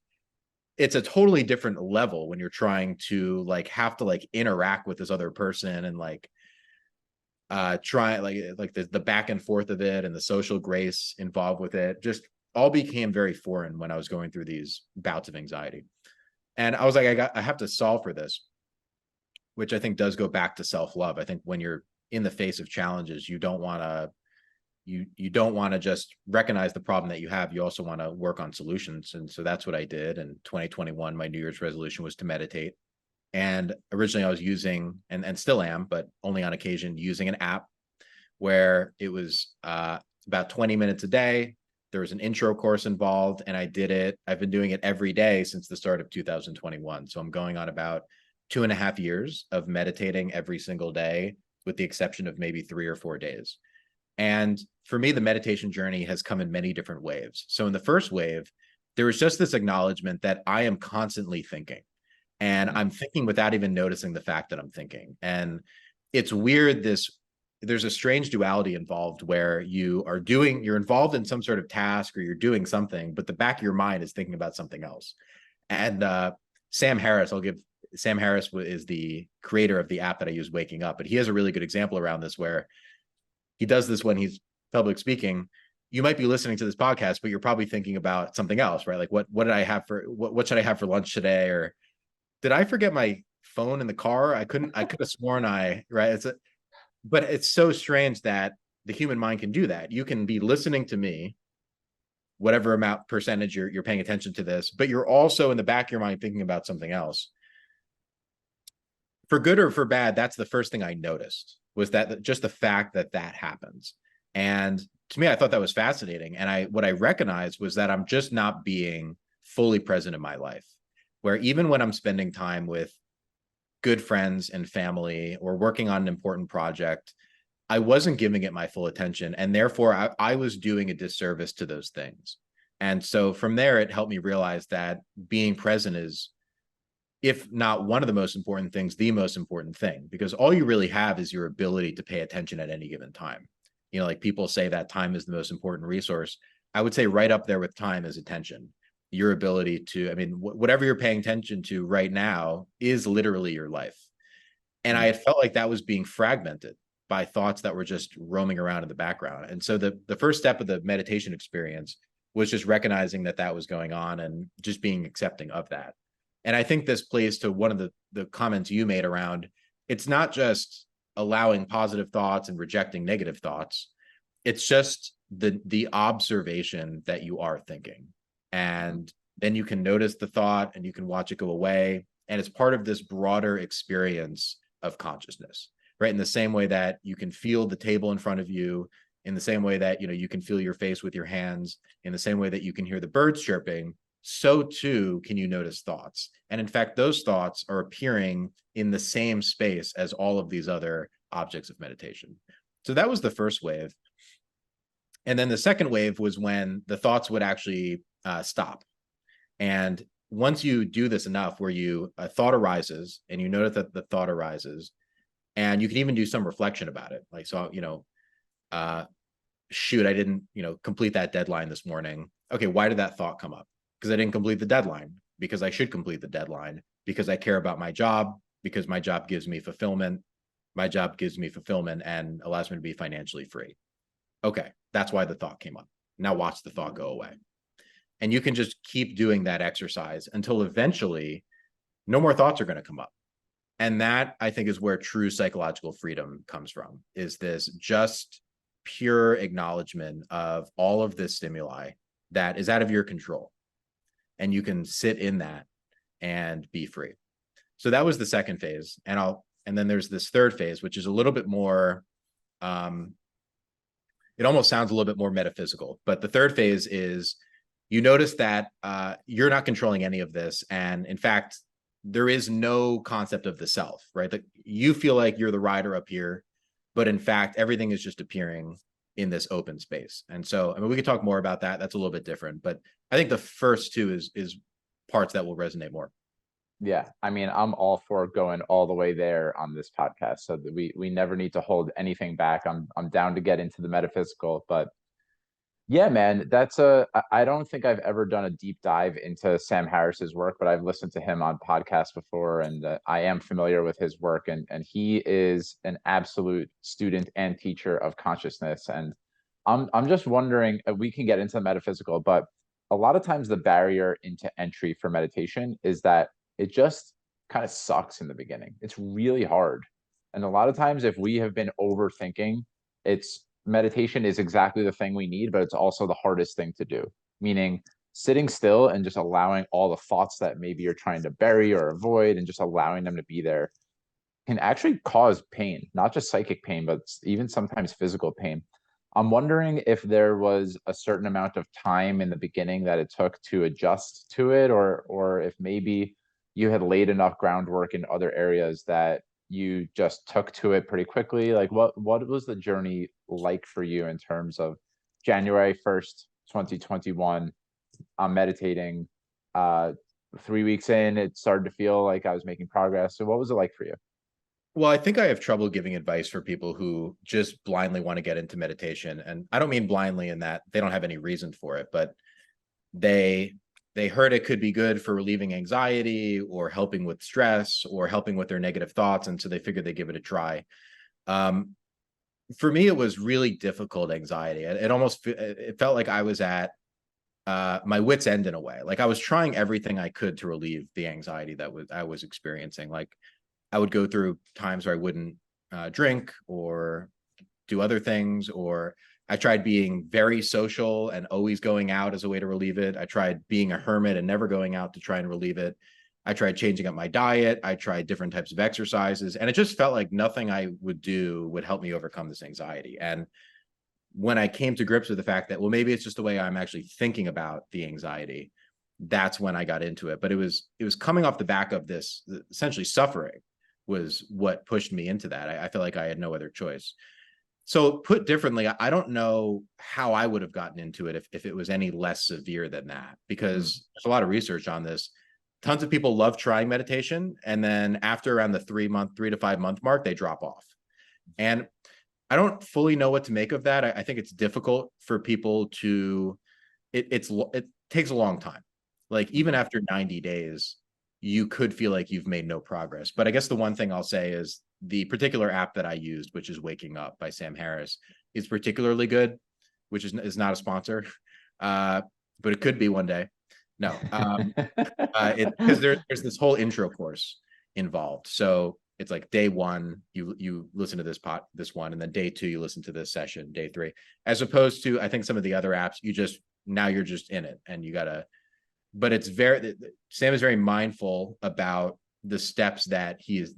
It's a totally different level when you're trying to like have to like interact with this other person and like try like the back and forth of it and the social grace involved with it just all became very foreign when I was going through these bouts of anxiety. And I was like, I have to solve for this, which I think does go back to self-love. I think when you're in the face of challenges, you don't want to you don't want to just recognize the problem that you have. You also want to work on solutions. And so that's what I did. In 2021, my New Year's resolution was to meditate. And originally I was using, and still am, but only on occasion, using an app where it was about 20 minutes a day. There was an intro course involved, and I did it. I've been doing it every day since the start of 2021. So I'm going on about 2.5 years of meditating every single day, with the exception of maybe 3 or 4 days. And for me, the meditation journey has come in many different waves. So in the first wave, there was just this acknowledgement that I am constantly thinking, and Mm, I'm thinking without even noticing the fact that I'm thinking. And it's weird, there's a strange duality involved where you're involved in some sort of task or you're doing something, but the back of your mind is thinking about something else. And Sam Harris, Sam Harris is the creator of the app that I use, Waking Up, but he has a really good example around this where he does this when he's public speaking. You might be listening to this podcast, but you're probably thinking about something else, right? Like what did I have for what should I have for lunch today? Or did I forget my phone in the car? I could have sworn right. But it's so strange that the human mind can do that. You can be listening to me, whatever amount percentage you're paying attention to this, but you're also in the back of your mind thinking about something else. For good or for bad, that's the first thing I noticed, was that just the fact that that happens. And to me, I thought that was fascinating. And what I recognized was that I'm just not being fully present in my life, where even when I'm spending time with good friends and family or working on an important project, I wasn't giving it my full attention. And therefore, I was doing a disservice to those things. And so from there, it helped me realize that being present is, if not one of the most important things, the most important thing, because all you really have is your ability to pay attention at any given time. You know, like people say that time is the most important resource. I would say right up there with time is attention. Your ability to, I mean, whatever you're paying attention to right now is literally your life. And I mm. had felt like that was being fragmented by thoughts that were just roaming around in the background. And so the first step of the meditation experience was just recognizing that that was going on and just being accepting of that. And I think this plays to one of the comments you made around, it's not just allowing positive thoughts and rejecting negative thoughts. It's just the observation that you are thinking. And then you can notice the thought and you can watch it go away. And it's part of this broader experience of consciousness, right? In the same way that you can feel the table in front of you, in the same way that, you can feel your face with your hands, in the same way that you can hear the birds chirping, so too can you notice thoughts. And in fact, those thoughts are appearing in the same space as all of these other objects of meditation. So that was the first wave. And then the second wave was when the thoughts would actually stop. And once you do this enough, where a thought arises and you notice that the thought arises, and you can even do some reflection about it. Like, so, shoot, I didn't, complete that deadline this morning. Okay, why did that thought come up? Because I didn't complete the deadline, because I should complete the deadline, because I care about my job, because my job gives me fulfillment. My job gives me fulfillment and allows me to be financially free. Okay, that's why the thought came up. Now watch the thought go away. And you can just keep doing that exercise until eventually no more thoughts are going to come up. And that, I think, is where true psychological freedom comes from, is this just pure acknowledgement of all of this stimuli that is out of your control. And you can sit in that and be free. So that was the second phase. And then there's this third phase, which is a little bit more, it almost sounds a little bit more metaphysical. But the third phase is, you notice that you're not controlling any of this. And in fact, there is no concept of the self, right? That you feel like you're the rider up here, but in fact, everything is just appearing in this open space. And so, I mean, we could talk more about that. That's a little bit different, but I think the first two is parts that will resonate more. Yeah, I mean, I'm all for going all the way there on this podcast, so that we never need to hold anything back. I'm down to get into the metaphysical, but yeah, man, I don't think I've ever done a deep dive into Sam Harris's work, but I've listened to him on podcasts before, and I am familiar with his work, and he is an absolute student and teacher of consciousness. And I'm just wondering, we can get into the metaphysical, but a lot of times the barrier into entry for meditation is that it just kind of sucks in the beginning. It's really hard. And a lot of times, if we have been overthinking, it's meditation is exactly the thing we need, but it's also the hardest thing to do. Meaning, sitting still and just allowing all the thoughts that maybe you're trying to bury or avoid and just allowing them to be there can actually cause pain, not just psychic pain, but even sometimes physical pain. I'm wondering if there was a certain amount of time in the beginning that it took to adjust to it, or if maybe you had laid enough groundwork in other areas that you just took to it pretty quickly. Like what was the journey like for you in terms of January 1st, 2021? I'm meditating. Uh 3 weeks in, it started to feel like I was making progress. So what was it like for you? Well, I think I have trouble giving advice for people who just blindly want to get into meditation. And I don't mean blindly in that they don't have any reason for it, but they they heard it could be good for relieving anxiety or helping with stress or helping with their negative thoughts. And so they figured they'd give it a try. Um, for me, it was really difficult anxiety. It almost it felt like I was at my wit's end in a way. Like I was trying everything I could to relieve the anxiety that I was experiencing. Like I would go through times where I wouldn't drink or do other things, or I tried being very social and always going out as a way to relieve it. I tried being a hermit and never going out to try and relieve it. I tried changing up my diet. I tried different types of exercises, and it just felt like nothing I would do would help me overcome this anxiety. And when I came to grips with the fact that, well, maybe it's just the way I'm actually thinking about the anxiety, that's when I got into it. But it was coming off the back of this essentially suffering was what pushed me into that. I feel like I had no other choice. So put differently, I don't know how I would have gotten into it if it was any less severe than that, Mm. because there's a lot of research on this. Tons of people love trying meditation, and then after around the 3 to 5 month mark, they drop off. And I don't fully know what to make of that. I think it's difficult for people to. It takes a long time. Like even Mhm. after 90 days, you could feel like you've made no progress. But I guess the one thing I'll say is the particular app that I used, which is Waking Up by Sam Harris, is particularly good, which is not a sponsor, uh, but it could be one day. No, it because there's this whole intro course involved. So it's like day one, you listen to this one, and then day two, you listen to this session, day three, as opposed to I think some of the other apps, you're just in it and you gotta. But it's very Sam is very mindful about the steps that he's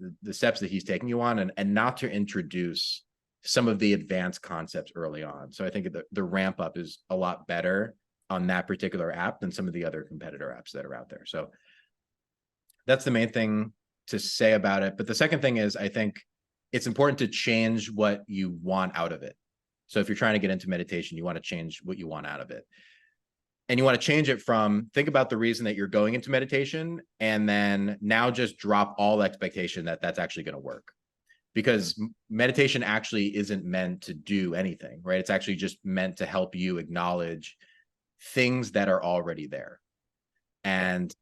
taking you on, and not to introduce some of the advanced concepts early on. So I think the ramp up is a lot better on that particular app than some of the other competitor apps that are out there. So that's the main thing to say about it. But the second thing is, I think it's important to change what you want out of it. So if you're trying to get into meditation, you want to change what you want out of it. And you want to change it from think about the reason that you're going into meditation, and then now just drop all expectation that that's actually going to work. Because meditation actually isn't meant to do anything, right? It's actually just meant to help you acknowledge things that are already there. And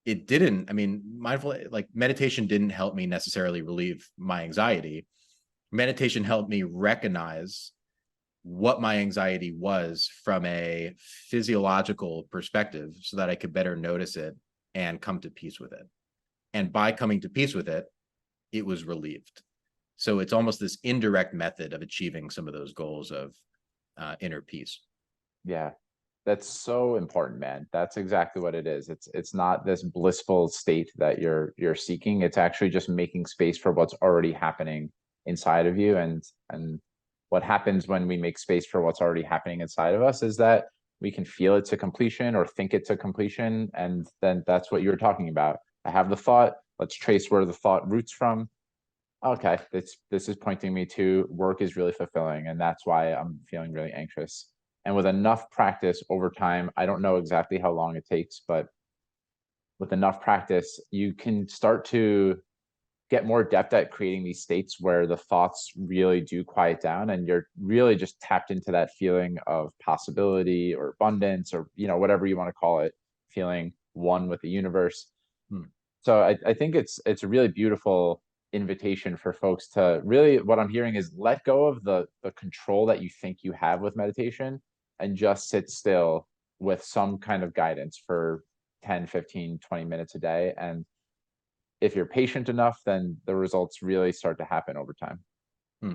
it didn't, I mean, mindful, like meditation didn't help me necessarily relieve my anxiety. Meditation helped me recognize what my anxiety was from a physiological perspective so that I could better notice it and come to peace with it. And by coming to peace with it, it was relieved. So it's almost this indirect method of achieving some of those goals of inner peace. Yeah. That's so important, man. That's exactly what it is. It's not this blissful state that you're seeking. It's actually just making space for what's already happening inside of you. And what happens when we make space for what's already happening inside of us is that we can feel it to completion or think it to completion. And then that's what you were talking about. I have the thought. Let's trace where the thought roots from. Okay, this is pointing me to work is really fulfilling, and that's why I'm feeling really anxious. And with enough practice over time, I don't know exactly how long it takes, but with enough practice, you can start to get more adept at creating these states where the thoughts really do quiet down and you're really just tapped into that feeling of possibility or abundance or whatever you want to call it, feeling one with the universe. Hmm. So I think it's a really beautiful invitation for folks to really, what I'm hearing is let go of the control that you think you have with meditation and just sit still with some kind of guidance for 10, 15, 20 minutes a day. And if you're patient enough, then the results really start to happen over time.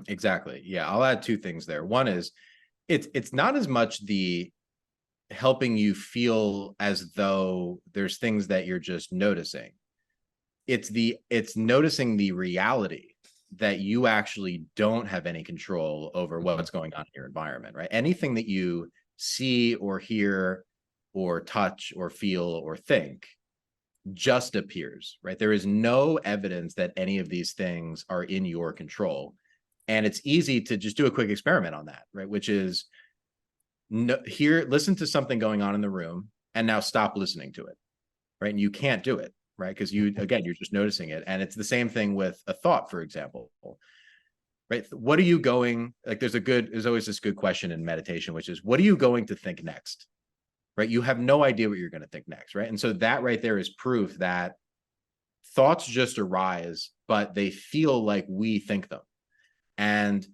Exactly. Yeah, I'll add two things there. One is it's not as much helping you feel as though there's things that you're just noticing. It's noticing the reality that you actually don't have any control over Mhm. what's going on in your environment, right? Anything that you see or hear or touch or feel or think just appears, right? There is no evidence that any of these things are in your control. And it's easy to just do a quick experiment on that, right? Which is no, here, listen to something going on in the room and now stop listening to it, right? And you can't do it, right? Because again, you're just noticing it. And it's the same thing with a thought, for example, right? What are you going, like, there's always this good question in meditation, which is, what are you going to think next, right? You have no idea what you're going to think next, right? And so that right there is proof that thoughts just arise, but they feel like we think them. And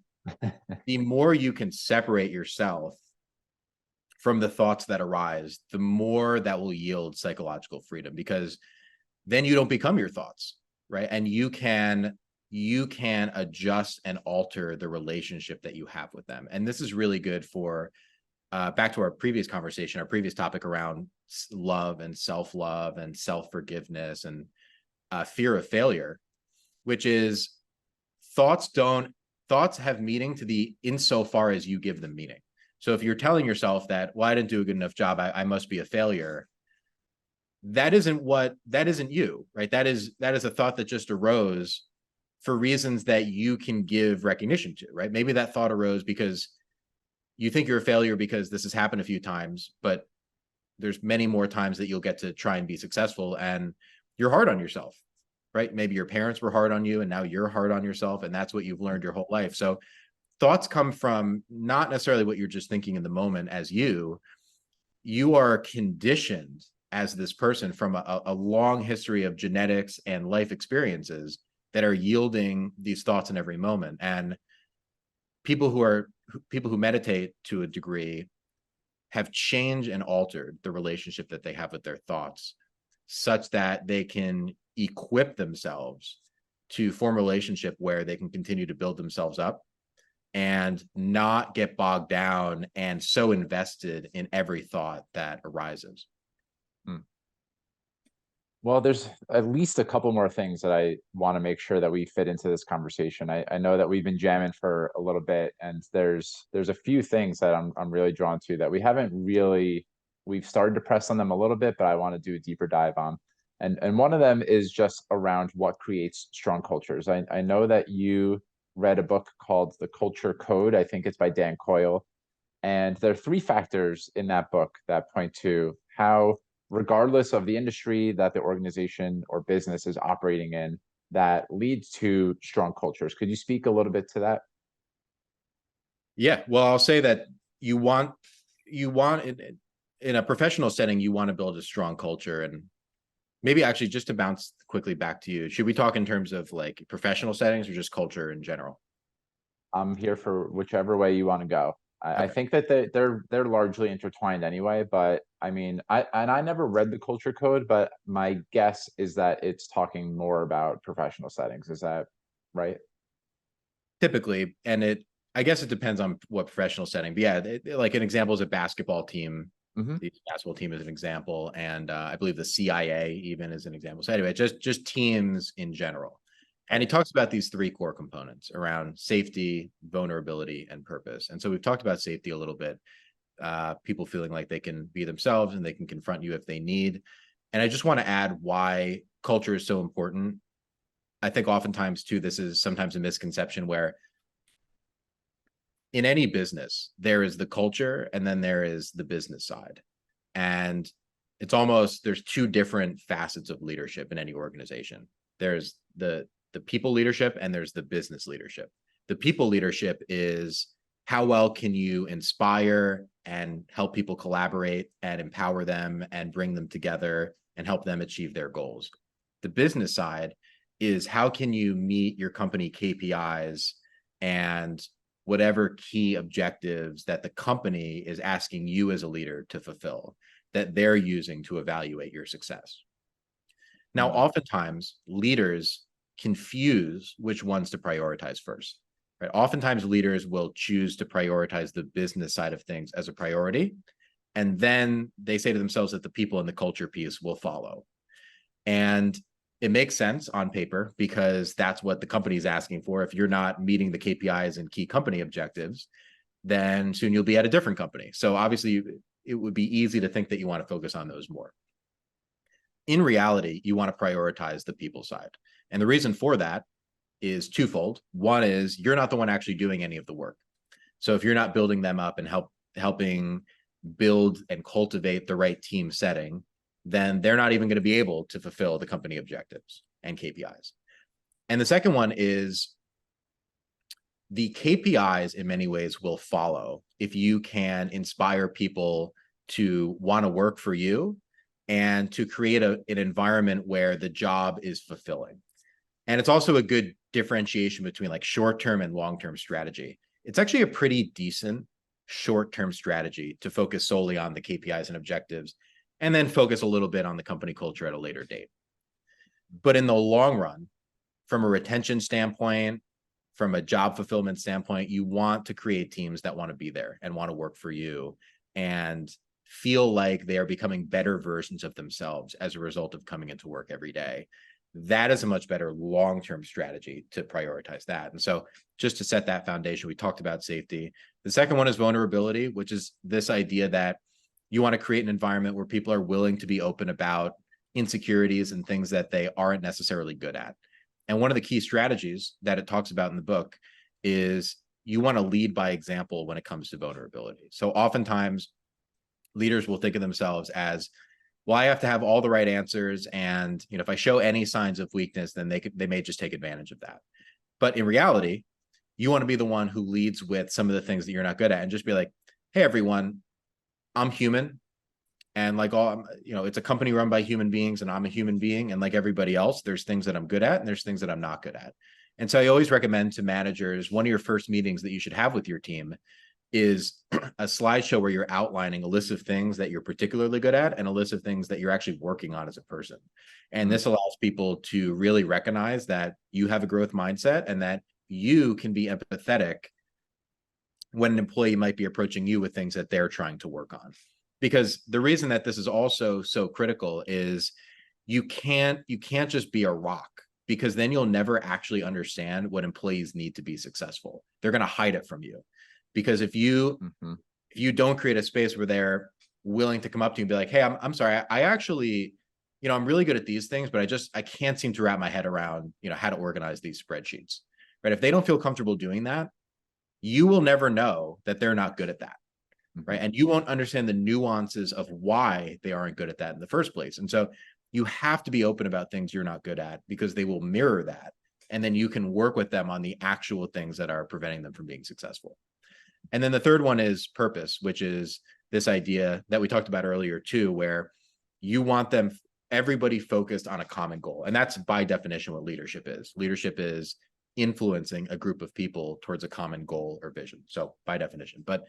the more you can separate yourself from the thoughts that arise, the more that will yield psychological freedom, because then you don't become your thoughts, right? And you can adjust and alter the relationship that you have with them. And this is really good for back to our previous conversation, our previous topic around love and self-love and self-forgiveness and fear of failure, which is thoughts don't thoughts have meaning to the insofar as you give them meaning. So if you're telling yourself that, well, I didn't do a good enough job, I must be a failure, that isn't you, right? That is a thought that just arose for reasons that you can give recognition to, right? Maybe that thought arose because you think you're a failure because this has happened a few times, but there's many more times that you'll get to try and be successful, and you're hard on yourself, right? Maybe your parents were hard on you and now you're hard on yourself, and that's what you've learned your whole life. So thoughts come from not necessarily what you're just thinking in the moment as you are conditioned as this person from a long history of genetics and life experiences that are yielding these thoughts in every moment. And people who meditate to a degree have changed and altered the relationship that they have with their thoughts such that they can equip themselves to form a relationship where they can continue to build themselves up and not get bogged down and so invested in every thought that arises. Mm. Well, there's at least a couple more things that I want to make sure that we fit into this conversation. I know that we've been jamming for a little bit, and there's a few things that I'm really drawn to that we haven't really we've started to press on them a little bit, but I want to do a deeper dive on. And one of them is just around what creates strong cultures. I know that you read a book called The Culture Code. I think it's by Dan Coyle. And there are three factors in that book that point to how, regardless of the industry that the organization or business is operating in, that leads to strong cultures. Could you speak a little bit to that? Yeah, well, I'll say that you want you want in a professional setting, you want to build a strong culture. And maybe actually just to bounce quickly back to you, should we talk in terms of like professional settings or just culture in general? I'm here for whichever way you want to go. I Okay. think that they're largely intertwined anyway, but I mean, I never read the culture code, but my guess is that it's talking more about professional settings. Is that right? Typically, and I guess it depends on what professional setting, but yeah, like an example is a basketball team. Hmm. The basketball team is an example, and I believe the CIA even is an example. So anyway, just teams in general. And he talks about these three core components around safety, vulnerability, and purpose. And so we've talked about safety a little bit. People feeling like they can be themselves and they can confront you if they need. And I just want to add why culture is so important. I think oftentimes too, this is sometimes a misconception where in any business, there is the culture and then there is the business side. And it's almost there's two different facets of leadership in any organization. There's the people leadership and there's the business leadership. The people leadership is how well can you inspire and help people collaborate and empower them and bring them together and help them achieve their goals. The business side is how can you meet your company KPIs and whatever key objectives that the company is asking you as a leader to fulfill, that they're using to evaluate your success. Now, Mm. oftentimes leaders confuse which ones to prioritize first, right? Oftentimes leaders will choose to prioritize the business side of things as a priority, And then they say to themselves that the people and the culture piece will follow. And it makes sense on paper because that's what the company is asking for. If you're not meeting the KPIs and key company objectives, then soon you'll be at a different company. So obviously, it would be easy to think that you want to focus on those more. In reality, you want to prioritize the people side. And the reason for that is twofold. One is you're not the one actually doing any of the work. So if you're not building them up and helping build and cultivate the right team setting, then they're not even going to be able to fulfill the company objectives and KPIs. And the second one is the KPIs in many ways will follow if you can inspire people to want to work for you and to create an environment where the job is fulfilling. And it's also a good differentiation between like short-term and long-term strategy. It's actually a pretty decent short-term strategy to focus solely on the KPIs and objectives and then focus a little bit on the company culture at a later date. But in the long run, from a retention standpoint, from a job fulfillment standpoint, you want to create teams that want to be there and want to work for you and feel like they are becoming better versions of themselves as a result of coming into work every day. That is a much better long-term strategy to prioritize that. And so just to set that foundation, we talked about safety. The second one is vulnerability, which is this idea that you want to create an environment where people are willing to be open about insecurities and things that they aren't necessarily good at. And one of the key strategies that it talks about in the book is you want to lead by example when it comes to vulnerability. So oftentimes leaders will think of themselves as, well, I have to have all the right answers. And, if I show any signs of weakness, then they may just take advantage of that. But in reality, you want to be the one who leads with some of the things that you're not good at and just be like, hey, everyone, I'm human. And like it's a company run by human beings and I'm a human being. And like everybody else, there's things that I'm good at and there's things that I'm not good at. And so I always recommend to managers, one of your first meetings that you should have with your team is a slideshow where you're outlining a list of things that you're particularly good at and a list of things that you're actually working on as a person. And this allows people to really recognize that you have a growth mindset and that you can be empathetic when an employee might be approaching you with things that they're trying to work on. Because the reason that this is also so critical is you can't just be a rock, because then you'll never actually understand what employees need to be successful. They're going to hide it from you. Because if you don't create a space where they're willing to come up to you and be like, hey, I'm sorry, I actually, I'm really good at these things, but I can't seem to wrap my head around, how to organize these spreadsheets, right? If they don't feel comfortable doing that, you will never know that they're not good at that, right? And you won't understand the nuances of why they aren't good at that in the first place. And so you have to be open about things you're not good at because they will mirror that. And then you can work with them on the actual things that are preventing them from being successful. And then the third one is purpose, which is this idea that we talked about earlier too, where you want everybody focused on a common goal. And that's by definition what leadership is. Leadership is influencing a group of people towards a common goal or vision. So by definition, but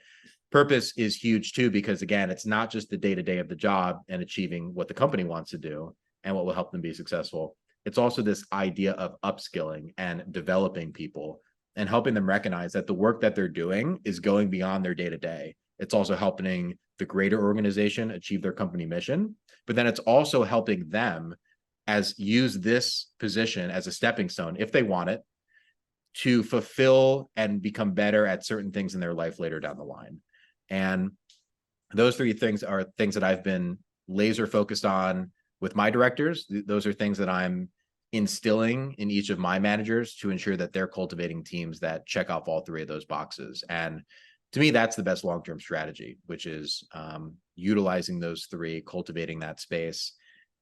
purpose is huge too, because again, it's not just the day-to-day of the job and achieving what the company wants to do and what will help them be successful. It's also this idea of upskilling and developing people and helping them recognize that the work that they're doing is going beyond their day-to-day. It's also helping the greater organization achieve their company mission, but then it's also helping them use this position as a stepping stone, if they want it, to fulfill and become better at certain things in their life later down the line. And those three things are things that I've been laser focused on with my directors. Those are things that I'm instilling in each of my managers to ensure that they're cultivating teams that check off all three of those boxes. And to me, that's the best long-term strategy, which is utilizing those three, cultivating that space,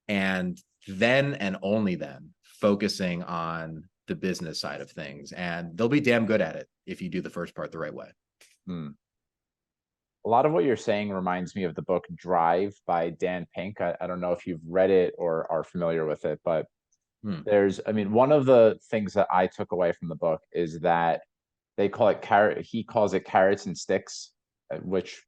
and then and only then focusing on the business side of things. And they'll be damn good at it if you do the first part the right way. A lot of what you're saying reminds me of the book Drive by Dan Pink. I don't know if you've read it or are familiar with it, but one of the things that I took away from the book is that he calls it carrots and sticks, which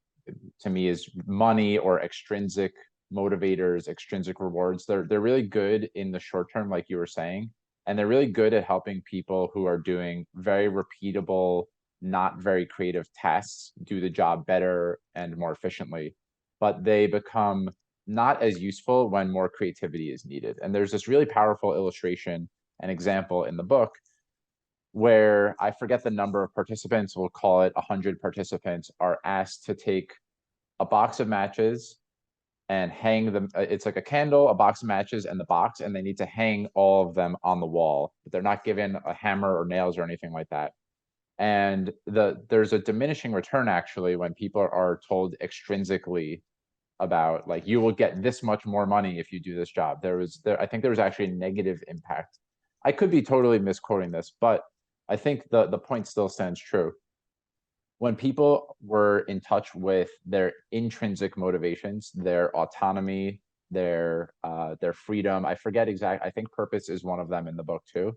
to me is money or extrinsic motivators, extrinsic rewards. They're really good in the short term, like you were saying, and they're really good at helping people who are doing very repeatable, not very creative tasks do the job better and more efficiently. but they become not as useful when more creativity is needed. And there's this really powerful illustration and example in the book where I forget the number of participants, we'll call it 100 participants, are asked to take a box of matches and hang them. It's like a candle, a box of matches, and the box, and they need to hang all of them on the wall. But they're not given a hammer or nails or anything like that. And there's a diminishing return actually when people are told extrinsically about like you will get this much more money if you do this job. I think there was actually a negative impact. I could be totally misquoting this, but I think the point still stands true. When people were in touch with their intrinsic motivations, their autonomy, their freedom, I forget exact. I think purpose is one of them in the book too.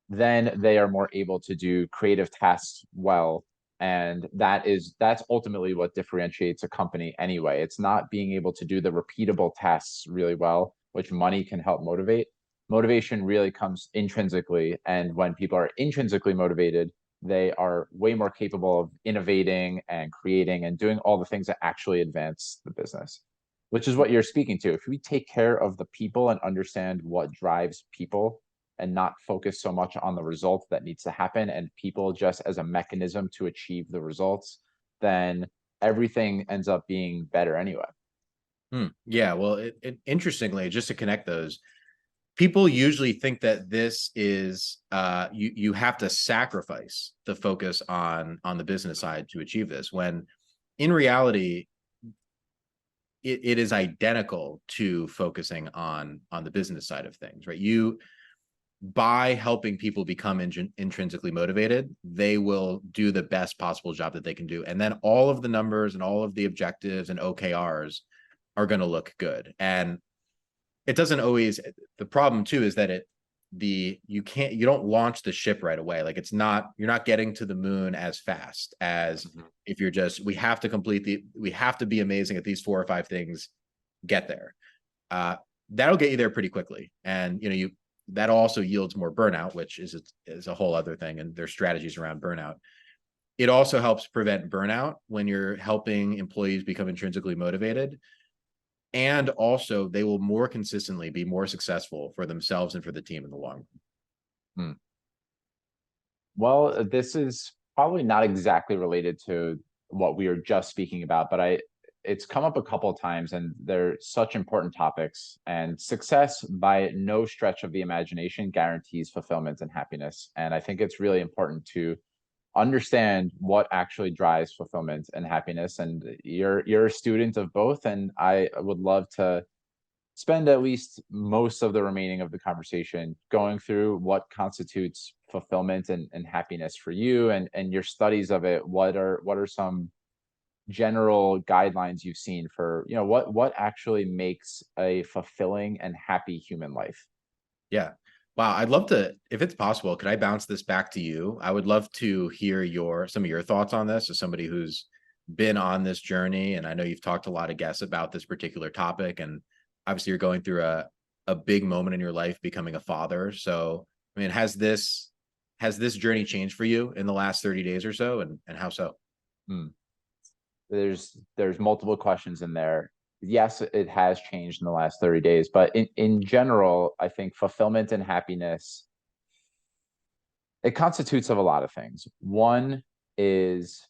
Then they are more able to do creative tasks well, and that's ultimately what differentiates a company anyway. It's not being able to do the repeatable tasks really well, which money can help motivate. Motivation really comes intrinsically, and when people are intrinsically motivated, they are way more capable of innovating and creating and doing all the things that actually advance the business, which is what you're speaking to. If we take care of the people and understand what drives people and not focus so much on the result that needs to happen and people just as a mechanism to achieve the results, then everything ends up being better anyway. Yeah, well, interestingly, just to connect those, people usually think that this is you have to sacrifice the focus on the business side to achieve this, when in reality it is identical to focusing on the business side of things, right? You, by helping people become intrinsically motivated, they will do the best possible job that they can do. And then all of the numbers and all of the objectives and OKRs are going to look good. And it doesn't always, the problem too is that you don't launch the ship right away. Like you're not getting to the moon as fast as if you're just, we have to be amazing at these 4 or 5 things, get there. That'll get you there pretty quickly. And, that also yields more burnout, which is a whole other thing. And there's strategies around burnout. It also helps prevent burnout when you're helping employees become intrinsically motivated. And also they will more consistently be more successful for themselves and for the team in the long run. Well, this is probably not exactly related to what we were just speaking about, but it's come up a couple of times and they're such important topics. And success by no stretch of the imagination guarantees fulfillment and happiness. And I think it's really important to understand what actually drives fulfillment and happiness. And you're a student of both, and I would love to spend at least most of the remaining of the conversation going through what constitutes fulfillment and happiness for you and your studies of it. What are some general guidelines you've seen for what actually makes a fulfilling and happy human life? Yeah. Wow. I'd love to, if it's possible, could I bounce this back to you? I would love to hear some of your thoughts on this as somebody who's been on this journey. And I know you've talked to a lot of guests about this particular topic. And obviously you're going through a big moment in your life, becoming a father. So, I mean, has this journey changed for you in the last 30 days or so? And how so? Hmm. There's multiple questions in there. Yes, it has changed in the last 30 days, but in general, I think fulfillment and happiness, it constitutes of a lot of things. One is,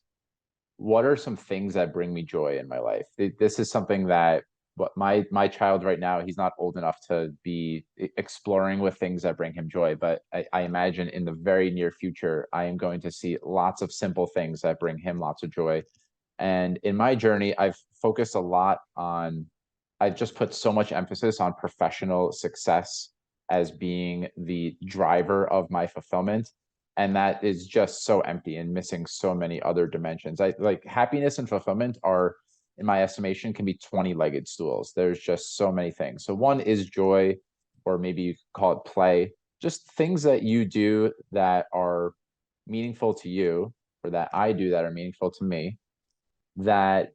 what are some things that bring me joy in my life? This is something that what my child right now, he's not old enough to be exploring with things that bring him joy, but I imagine in the very near future, I am going to see lots of simple things that bring him lots of joy. And in my journey, I've just put so much emphasis on professional success as being the driver of my fulfillment. And that is just so empty and missing so many other dimensions. I like happiness and fulfillment are, in my estimation, can be 20-legged stools. There's just so many things. So one is joy, or maybe you could call it play, just things that you do that are meaningful to you, or that I do that are meaningful to me, that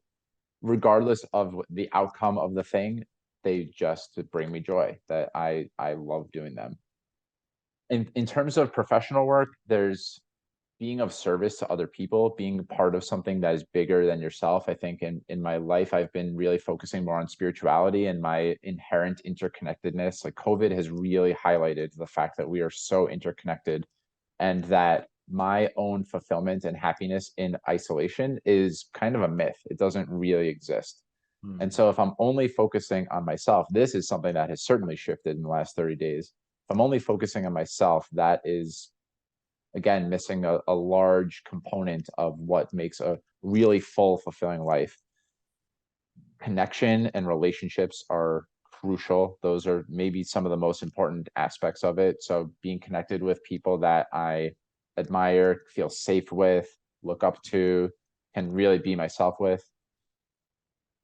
regardless of the outcome of the thing, they just bring me joy, that I love doing them. In terms of professional work, there's being of service to other people, being part of something that is bigger than yourself. I think in my life, I've been really focusing more on spirituality and my inherent interconnectedness. Like COVID has really highlighted the fact that we are so interconnected, and that my own fulfillment and happiness in isolation is kind of a myth. It doesn't really exist. And Hmm. so if I'm only focusing on myself, this is something that has certainly shifted in the last 30 days. If I'm only focusing on myself, that is, again, missing a large component of what makes a really full, fulfilling life. Connection and relationships are crucial. Those are maybe some of the most important aspects of it. So being connected with people that I admire, feel safe with, look up to, can really be myself with.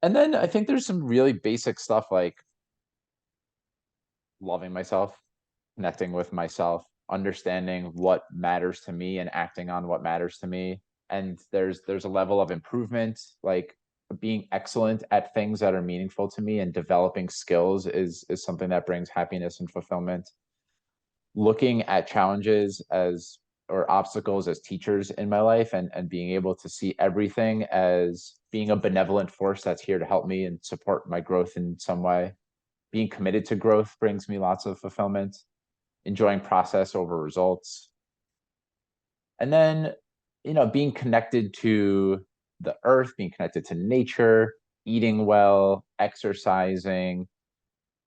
And then I think there's some really basic stuff like loving myself, connecting with myself, understanding what matters to me and acting on what matters to me. And there's a level of improvement, like being excellent at things that are meaningful to me, and developing skills is something that brings happiness and fulfillment. Looking at challenges as, or obstacles as, teachers in my life, and being able to see everything as being a benevolent force that's here to help me and support my growth in some way. Being committed to growth brings me lots of fulfillment. Enjoying process over results. And then, being connected to the earth, being connected to nature, eating well, exercising,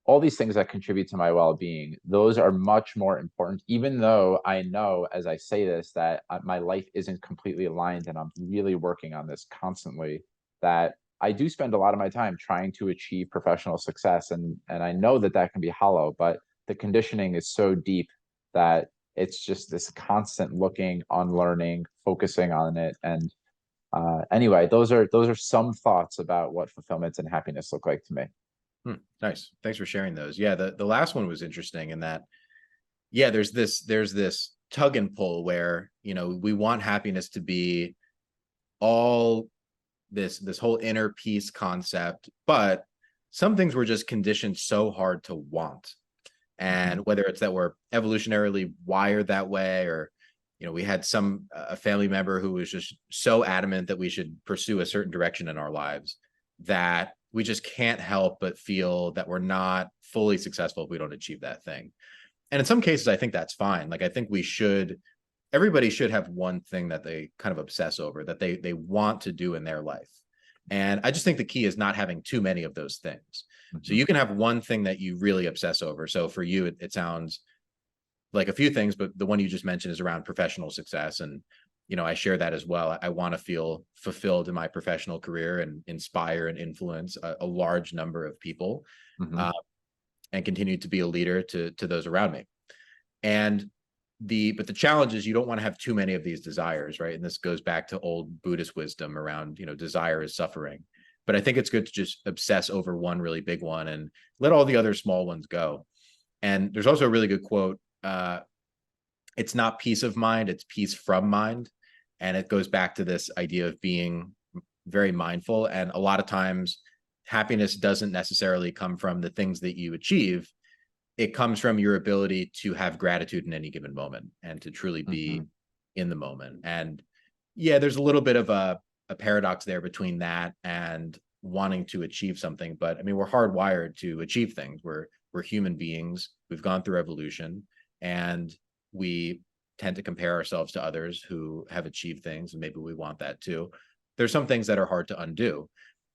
all these things that contribute to my well-being, those are much more important, even though I know as I say this that my life isn't completely aligned, and I'm really working on this constantly, that I do spend a lot of my time trying to achieve professional success, and I know that that can be hollow, but the conditioning is so deep that it's just this constant looking, unlearning, focusing on it. And anyway, those are some thoughts about what fulfillment and happiness look like to me. Hmm. Nice. Thanks for sharing those. Yeah, the last one was interesting in that, yeah, there's this tug and pull where, we want happiness to be all this whole inner peace concept, but some things were just conditioned so hard to want. Mhm. And whether it's that we're evolutionarily wired that way, or we had some a family member who was just so adamant that we should pursue a certain direction in our lives, that we just can't help but feel that we're not fully successful if we don't achieve that thing. And in some cases I think that's fine. Like, I think everybody should have one thing that they kind of obsess over, that they want to do in their life. And I just think the key is not having too many of those things. So Mhm. you can have one thing that you really obsess over. So for you, it sounds like a few things, but the one you just mentioned is around professional success. And, I share that as well. I want to feel fulfilled in my professional career and inspire and influence a large number of people, Mhm. uh, and continue to be a leader to those around me. And but the challenge is you don't want to have too many of these desires, right? And this goes back to old Buddhist wisdom around, desire is suffering. But I think it's good to just obsess over one really big one and let all the other small ones go. And there's also a really good quote. It's not peace of mind, it's peace from mind. And it goes back to this idea of being very mindful. And a lot of times, happiness doesn't necessarily come from the things that you achieve. It comes from your ability to have gratitude in any given moment and to truly be Mhm. in the moment. And yeah, there's a little bit of a paradox there between that and wanting to achieve something. But I mean, we're hardwired to achieve things. We're human beings. We've gone through evolution, and we tend to compare ourselves to others who have achieved things, and maybe we want that too. There's some things that are hard to undo,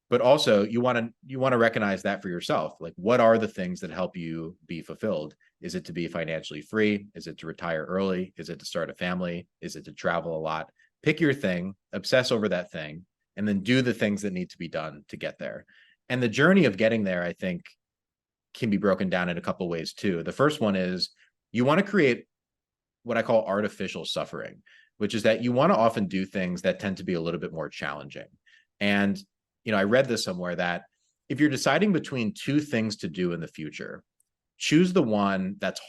but also you want to recognize that for yourself. Like, what are the things that help you be fulfilled? Is it to be financially free? Is it to retire early? Is it to start a family? Is it to travel a lot? Pick your thing, obsess over that thing, and then do the things that need to be done to get there. And the journey of getting there, I think, can be broken down in a couple ways too. The first one is you want to create what I call artificial suffering, which is that you want to often do things that tend to be a little bit more challenging. And, I read this somewhere that if you're deciding between two things to do in the future, choose the one that's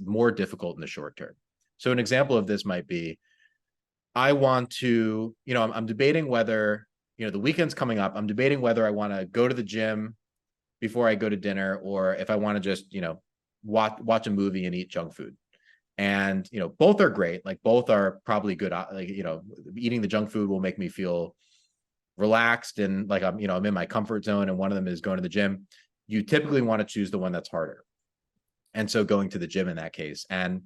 more difficult in the short term. So an example of this might be, I want to, I'm debating whether, the weekend's coming up. I'm debating whether I want to go to the gym before I go to dinner, or if I want to just, watch a movie and eat junk food. And both are great. Like both are probably good. Like eating the junk food will make me feel relaxed and like I'm in my comfort zone, and one of them is going to the gym. You typically want to choose the one that's harder. And so going to the gym in that case, and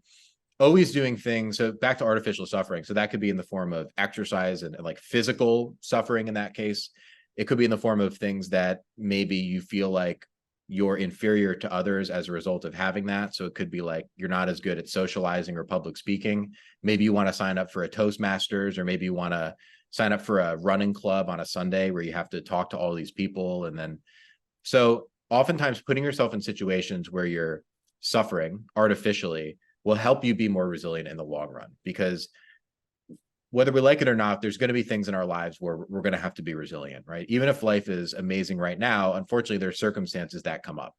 always doing things. So back to artificial suffering. So that could be in the form of exercise and like physical suffering in that case. It could be in the form of things that maybe you feel like you're inferior to others as a result of having that. So it could be like you're not as good at socializing or public speaking. Maybe you want to sign up for a Toastmasters, or maybe you want to sign up for a running club on a Sunday where you have to talk to all these people. And then, so oftentimes putting yourself in situations where you're suffering artificially will help you be more resilient in the long run, because whether we like it or not, there's going to be things in our lives where we're going to have to be resilient, right? Even if life is amazing right now, unfortunately, there's circumstances that come up,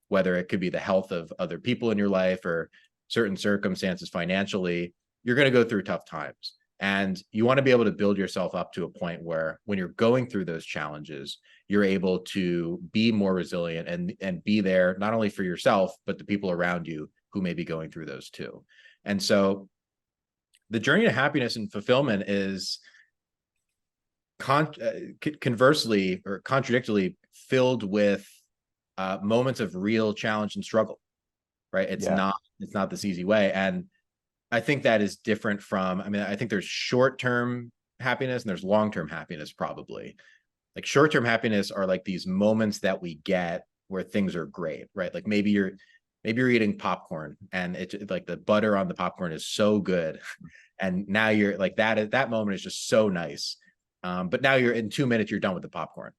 whether it could be the health of other people in your life or certain circumstances financially. You're going to go through tough times. And you want to be able to build yourself up to a point where when you're going through those challenges, you're able to be more resilient and be there not only for yourself, but the people around you who may be going through those too. And so the journey to happiness and fulfillment is conversely or contradictorily filled with moments of real challenge and struggle, right? Yeah. It's not this easy way. And I think that is different from, I mean, I think there's short-term happiness and there's long-term happiness probably. Like short-term happiness are like these moments that we get where things are great, right? Like maybe you're eating popcorn and it's like the butter on the popcorn is so good. And now you're like that moment is just so nice. But now you're in 2 minutes, you're done with the popcorn.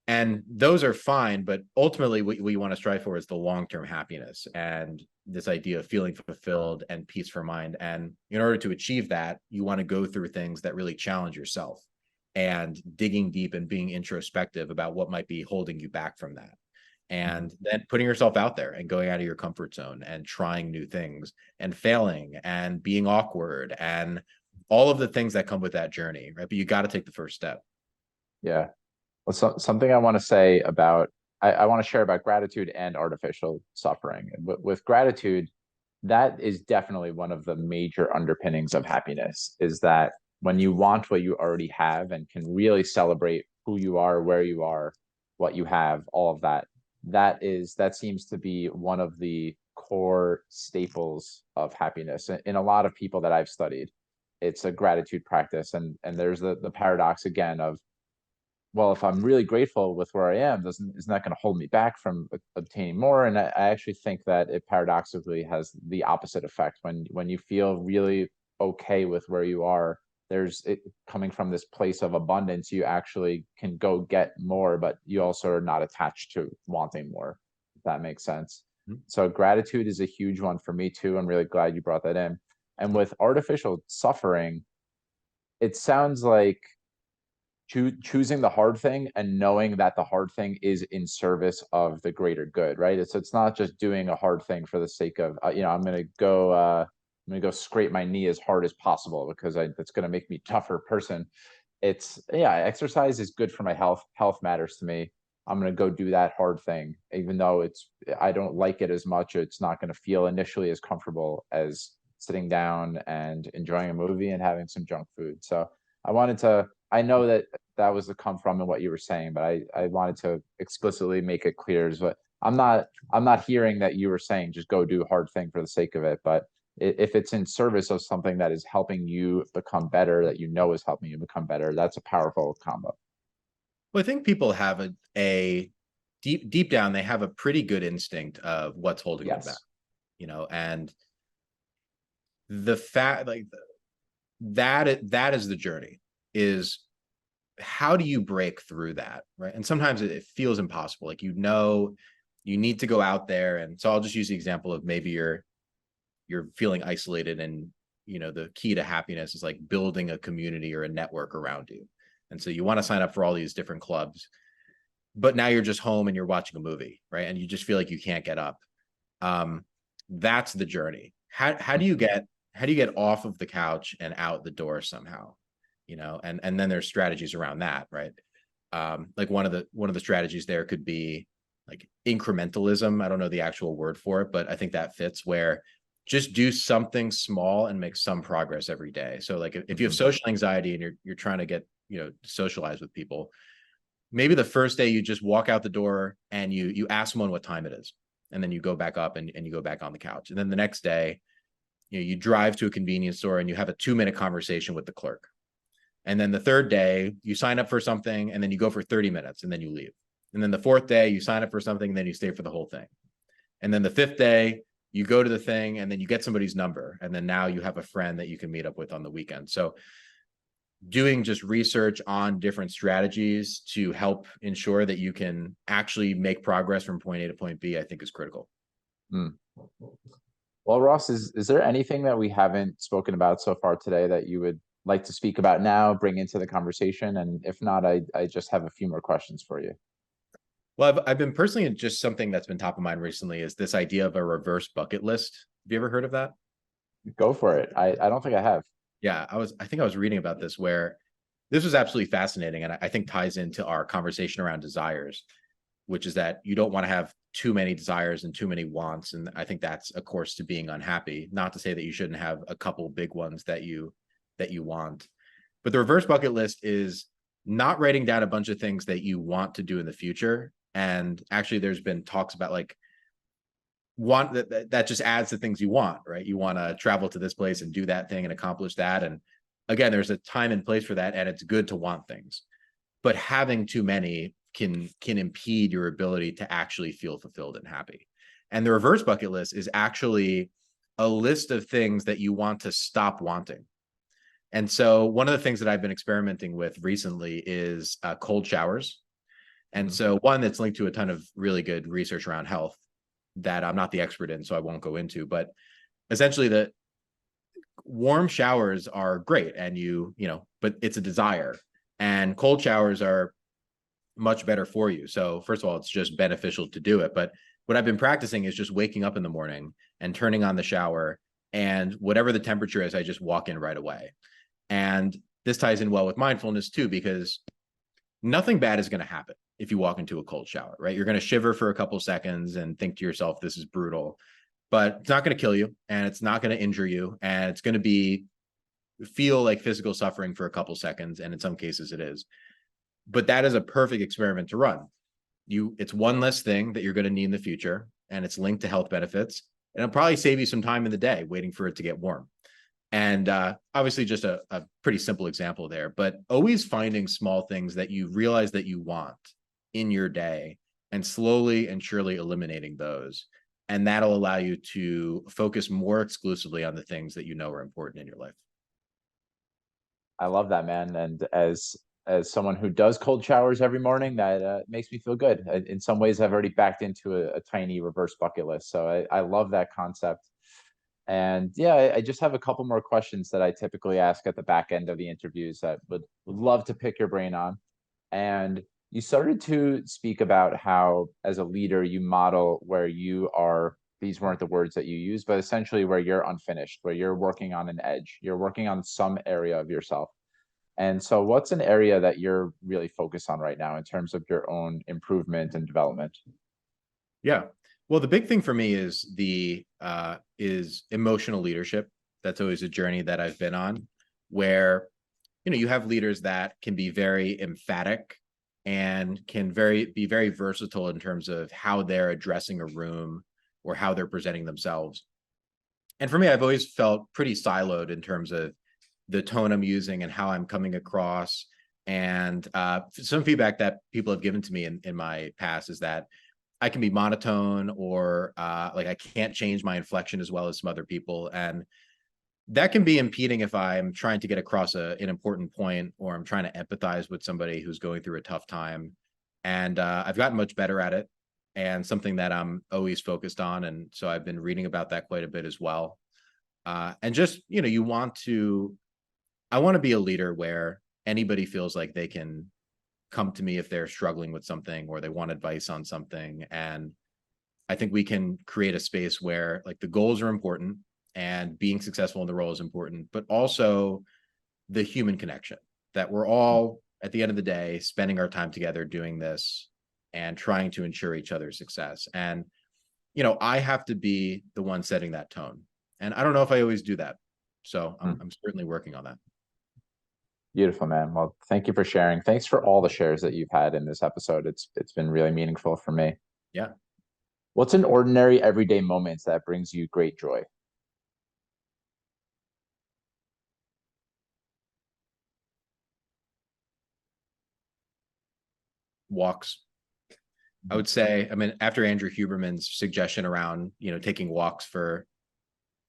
And those are fine, but ultimately what we want to strive for is the long-term happiness and this idea of feeling fulfilled and peace for mind. And in order to achieve that, you want to go through things that really challenge yourself and digging deep and being introspective about what might be holding you back from that. And then putting yourself out there and going out of your comfort zone and trying new things and failing and being awkward and all of the things that come with that journey, right? But you got to take the first step. Yeah. Well, something I want to say about, I want to share about gratitude and artificial suffering. With gratitude, that is definitely one of the major underpinnings of happiness, is that when you want what you already have and can really celebrate who you are, where you are, what you have, all of that, that seems to be one of the core staples of happiness. In a lot of people that I've studied, it's a gratitude practice. And there's the paradox again of, well, if I'm really grateful with where I am, isn't that going to hold me back from obtaining more? And I actually think that it paradoxically has the opposite effect. When you feel really okay with where you are, there's it coming from this place of abundance. You actually can go get more, but you also are not attached to wanting more, if that makes sense. So gratitude is a huge one for me too. I'm really glad you brought that in. And with artificial suffering, it sounds like choosing the hard thing and knowing that the hard thing is in service of the greater good, right? It's not just doing a hard thing for the sake of I'm gonna go scrape my knee as hard as possible because that's gonna make me a tougher person. It's, yeah, exercise is good for my health. Health matters to me. I'm gonna go do that hard thing, even though I don't like it as much. It's not gonna feel initially as comfortable as sitting down and enjoying a movie and having some junk food. So I know that that was the come from and what you were saying, but I wanted to explicitly make it clear. But I'm not hearing that you were saying just go do a hard thing for the sake of it. But if it's in service of something that is helping you become better, that you know is helping you become better, that's a powerful combo. Well, I think people have a deep down, they have a pretty good instinct of what's holding them back, Yes. and the fact like that is the journey, is how do you break through that, right? And sometimes it feels impossible, like you need to go out there. And so I'll just use the example of maybe you're feeling isolated, and the key to happiness is like building a community or a network around you. And so you want to sign up for all these different clubs, but now you're just home and you're watching a movie, right? And you just feel like you can't get up. That's the journey. How do you get off of the couch and out the door somehow? And then there's strategies around that, right? Like one of the strategies there could be like incrementalism. I don't know the actual word for it, but I think that fits, where just do something small and make some progress every day. So like if you have Mhm. social anxiety and you're trying to get, socialize with people, maybe the first day you just walk out the door and you ask someone what time it is. And then you go back up and you go back on the couch. And then the next day, you drive to a convenience store and you have a 2-minute conversation with the clerk. And then the third day, you sign up for something and then you go for 30 minutes and then you leave. And then the fourth day, you sign up for something and then you stay for the whole thing. And then the fifth day, you go to the thing and then you get somebody's number. And then now you have a friend that you can meet up with on the weekend. So doing just research on different strategies to help ensure that you can actually make progress from point A to point B, I think is critical. Mm. Well, Ross, is there anything that we haven't spoken about so far today that you would like to speak about now, bring into the conversation? And if not, I just have a few more questions for you. Well, I've been personally, just something that's been top of mind recently is this idea of a reverse bucket list. Have you ever heard of that? Go for it. I don't think I have. Yeah, I think I was reading about this where this was absolutely fascinating. And I think ties into our conversation around desires, which is that you don't want to have too many desires and too many wants. And I think that's a course to being unhappy. Not to say that you shouldn't have a couple big ones that you want. But the reverse bucket list is not writing down a bunch of things that you want to do in the future. And actually, there's been talks about like want that just adds the things you want, right? You want to travel to this place and do that thing and accomplish that. And again, there's a time and place for that, and it's good to want things. But having too many can impede your ability to actually feel fulfilled and happy. And the reverse bucket list is actually a list of things that you want to stop wanting. And so one of the things that I've been experimenting with recently is cold showers. And Mhm. so one that's linked to a ton of really good research around health that I'm not the expert in, so I won't go into. But essentially, the warm showers are great, and but it's a desire, and cold showers are much better for you. So first of all, it's just beneficial to do it. But what I've been practicing is just waking up in the morning and turning on the shower, and whatever the temperature is, I just walk in right away. And this ties in well with mindfulness too, because nothing bad is going to happen if you walk into a cold shower, right? You're going to shiver for a couple seconds and think to yourself, this is brutal, but it's not going to kill you and it's not going to injure you. And it's going to feel like physical suffering for a couple seconds. And in some cases it is, but that is a perfect experiment to run. It's one less thing that you're going to need in the future, and it's linked to health benefits. And it'll probably save you some time in the day waiting for it to get warm. And obviously, just a pretty simple example there, but always finding small things that you realize that you want in your day and slowly and surely eliminating those. And that'll allow you to focus more exclusively on the things that you know are important in your life. I love that, man. And as someone who does cold showers every morning, that makes me feel good. In some ways, I've already backed into a tiny reverse bucket list. So I love that concept. And yeah, I just have a couple more questions that I typically ask at the back end of the interviews that would love to pick your brain on. And you started to speak about how, as a leader, you model where you are. These weren't the words that you used, but essentially where you're unfinished, where you're working on an edge, you're working on some area of yourself. And so, what's an area that you're really focused on right now in terms of your own improvement and development? Yeah. Well, the big thing for me is the is emotional leadership. That's always a journey that I've been on, where you have leaders that can be very emphatic and can be very versatile in terms of how they're addressing a room or how they're presenting themselves. And for me, I've always felt pretty siloed in terms of the tone I'm using and how I'm coming across. And some feedback that people have given to me in my past is that I can be monotone or like I can't change my inflection as well as some other people. And that can be impeding if I'm trying to get across an important point or I'm trying to empathize with somebody who's going through a tough time. And I've gotten much better at it and something that I'm always focused on. And so I've been reading about that quite a bit as well. And just, I want to be a leader where anybody feels like they can come to me if they're struggling with something or they want advice on something. And I think we can create a space where like the goals are important and being successful in the role is important, but also the human connection that we're all at the end of the day spending our time together doing this and trying to ensure each other's success. And I have to be the one setting that tone. And I don't know if I always do that. So Hmm. I'm certainly working on that. Beautiful, man. Well, thank you for sharing. Thanks for all the shares that you've had in this episode. It's been really meaningful for me. Yeah. What's an ordinary everyday moment that brings you great joy? Walks. I Mhm. would say, I mean, after Andrew Huberman's suggestion around, taking walks for,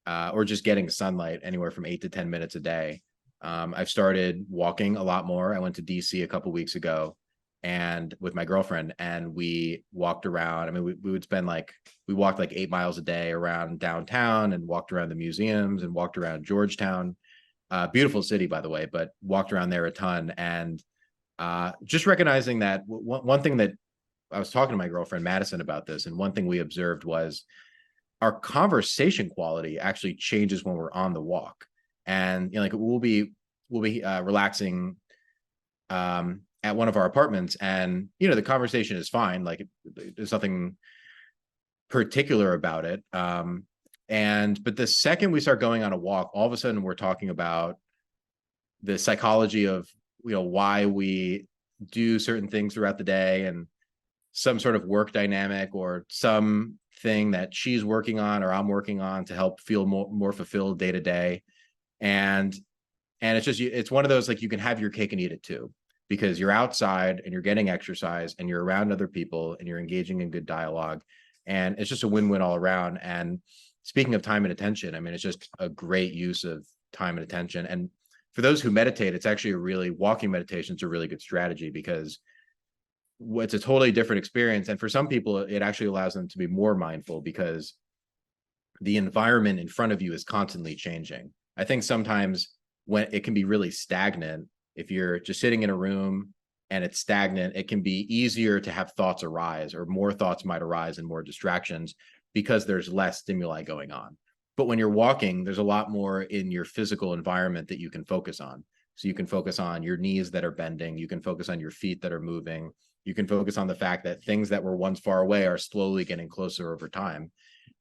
or just getting sunlight anywhere from 8 to 10 minutes a day, I've started walking a lot more. I went to DC a couple weeks ago and with my girlfriend, and we walked around. I mean, we would spend we walked like 8 miles a day around downtown and walked around the museums and walked around Georgetown. Beautiful city, by the way, but walked around there a ton. And just recognizing that one thing that I was talking to my girlfriend Madison about this, and one thing we observed was our conversation quality actually changes when we're on the walk. And like we'll be relaxing at one of our apartments, and the conversation is fine. Like there's nothing particular about it. But the second we start going on a walk, all of a sudden we're talking about the psychology of why we do certain things throughout the day, and some sort of work dynamic or some thing that she's working on or I'm working on to help feel more fulfilled day to day. And it's one of those, like, you can have your cake and eat it too, because you're outside and you're getting exercise and you're around other people and you're engaging in good dialogue, and it's just a win-win all around. And speaking of time and attention, I mean, it's just a great use of time and attention. And for those who meditate, it's actually walking meditation is a really good strategy, because it's a totally different experience. And for some people, it actually allows them to be more mindful, because the environment in front of you is constantly changing. I think sometimes when it can be really stagnant, if you're just sitting in a room and it's stagnant, it can be easier to have thoughts arise, or more thoughts might arise and more distractions, because there's less stimuli going on. But when you're walking, there's a lot more in your physical environment that you can focus on. So you can focus on your knees that are bending. You can focus on your feet that are moving. You can focus on the fact that things that were once far away are slowly getting closer over time.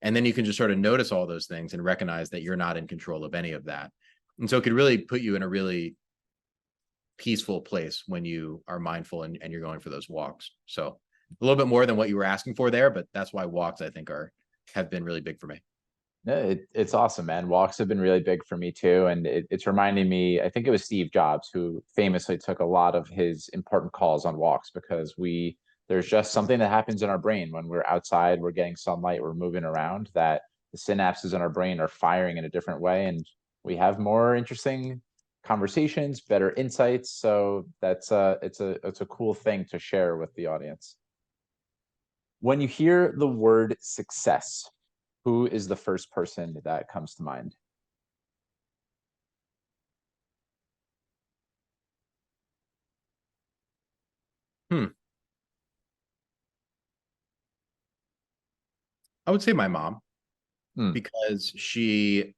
And then you can just sort of notice all those things and recognize that you're not in control of any of that. And so it could really put you in a really peaceful place when you are mindful and you're going for those walks. So a little bit more than what you were asking for there, but that's why walks, I think, have been really big for me. Yeah, it's awesome, man. Walks have been really big for me too. And it's reminding me, I think it was Steve Jobs who famously took a lot of his important calls on walks, because there's just something that happens in our brain when we're outside, we're getting sunlight, we're moving around, that the synapses in our brain are firing in a different way. And we have more interesting conversations, better insights. So it's a cool thing to share with the audience. When you hear the word success, who is the first person that comes to mind? Hmm. I would say my mom, Hmm. because she,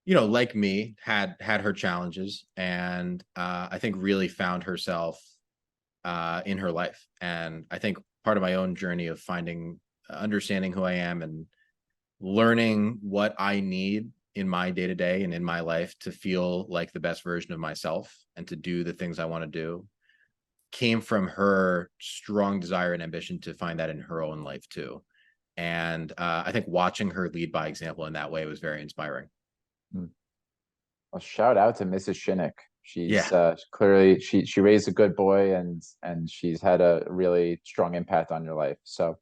like me, had her challenges, and I think really found herself in her life. And I think part of my own journey of understanding who I am and learning what I need in my day to day and in my life to feel like the best version of myself and to do the things I want to do, came from her strong desire and ambition to find that in her own life too. And I think watching her lead by example in that way was very inspiring. Hmm. Well, shout out to Mrs. Schinik. Yeah. She's clearly she raised a good boy, and she's had a really strong impact on your life. So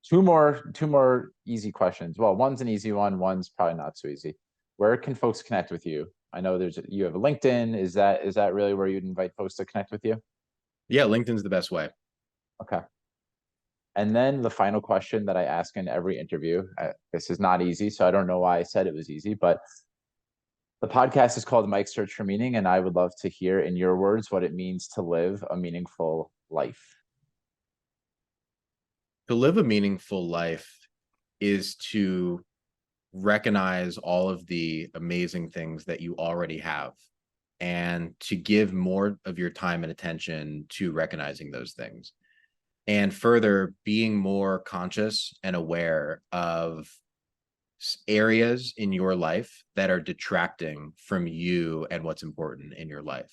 two more easy questions. Well, one's an easy one, one's probably not so easy. Where can folks connect with you? I know you have a LinkedIn. Is that really where you'd invite folks to connect with you? Yeah. LinkedIn's the best way. Okay. And then the final question that I ask in every interview, this is not easy, so I don't know why I said it was easy, but the podcast is called Mike Search for Meaning, and I would love to hear in your words what it means to live a meaningful life. To live a meaningful life is to recognize all of the amazing things that you already have, and to give more of your time and attention to recognizing those things, and further being more conscious and aware of areas in your life that are detracting from you and what's important in your life,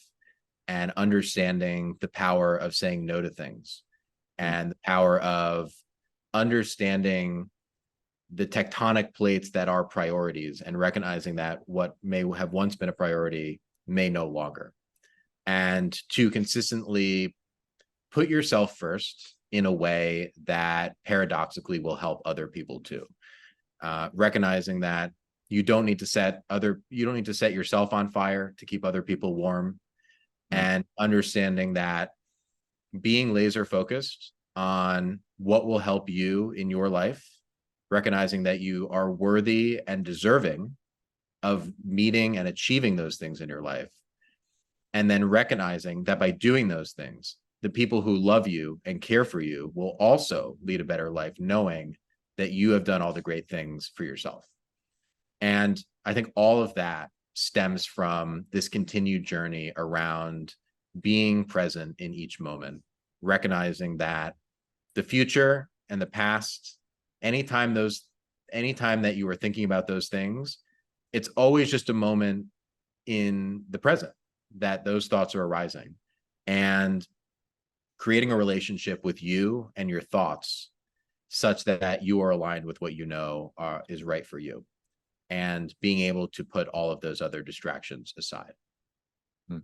and understanding the power of saying no to things, Mm. and the power of understanding the tectonic plates that are priorities, and recognizing that what may have once been a priority may no longer, and to consistently put yourself first in a way that paradoxically will help other people too. Recognizing that you don't need to set yourself on fire to keep other people warm, Mm. and understanding that being laser focused on what will help you in your life, recognizing that you are worthy and deserving of meeting and achieving those things in your life, and then recognizing that by doing those things, the people who love you and care for you will also lead a better life, knowing that you have done all the great things for yourself. And I think all of that stems from this continued journey around being present in each moment, recognizing that the future and the past, anytime those, anytime that you are thinking about those things, it's always just a moment in the present that those thoughts are arising, and creating a relationship with you and your thoughts such that you are aligned with what you know is right for you, and being able to put all of those other distractions aside. Mm.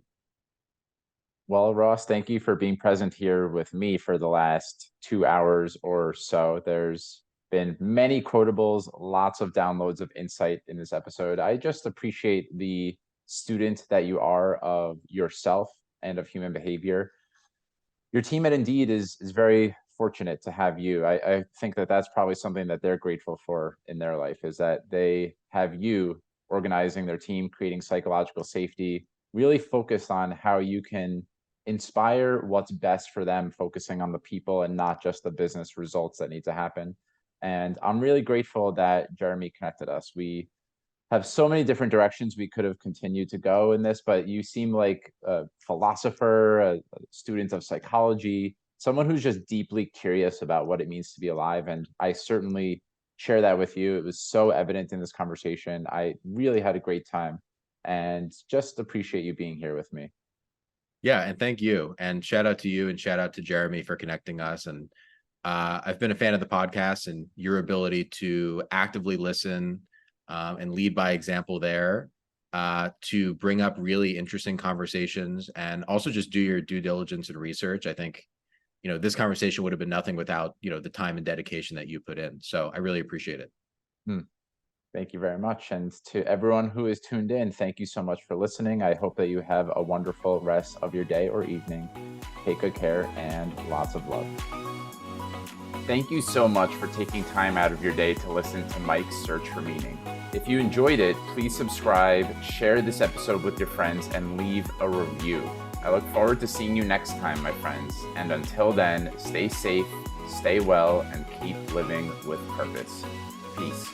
Well, Ross, thank you for being present here with me for the last 2 hours or so. There's been many quotables, lots of downloads of insight in this episode. I just appreciate the student that you are of yourself and of human behavior. Your team at Indeed is very fortunate to have you. I think that that's probably something that they're grateful for in their life, is that they have you organizing their team, creating psychological safety, really focused on how you can inspire what's best for them, focusing on the people and not just the business results that need to happen. And I'm really grateful that Jeremy connected us. We have so many different directions we could have continued to go in this, but you seem like a philosopher, a student of psychology, someone who's just deeply curious about what it means to be alive. And I certainly share that with you. It was so evident in this conversation. I really had a great time and just appreciate you being here with me. Yeah, and thank you, and shout out to you, and shout out to Jeremy for connecting us. And I've been a fan of the podcast, and your ability to actively listen and lead by example there, to bring up really interesting conversations, and also just do your due diligence and research. I think, this conversation would have been nothing without, the time and dedication that you put in. So I really appreciate it. Hmm. Thank you very much. And to everyone who is tuned in, thank you so much for listening. I hope that you have a wonderful rest of your day or evening. Take good care and lots of love. Thank you so much for taking time out of your day to listen to Mike's Search for Meaning. If you enjoyed it, please subscribe, share this episode with your friends, and leave a review. I look forward to seeing you next time, my friends. And until then, stay safe, stay well, and keep living with purpose. Peace.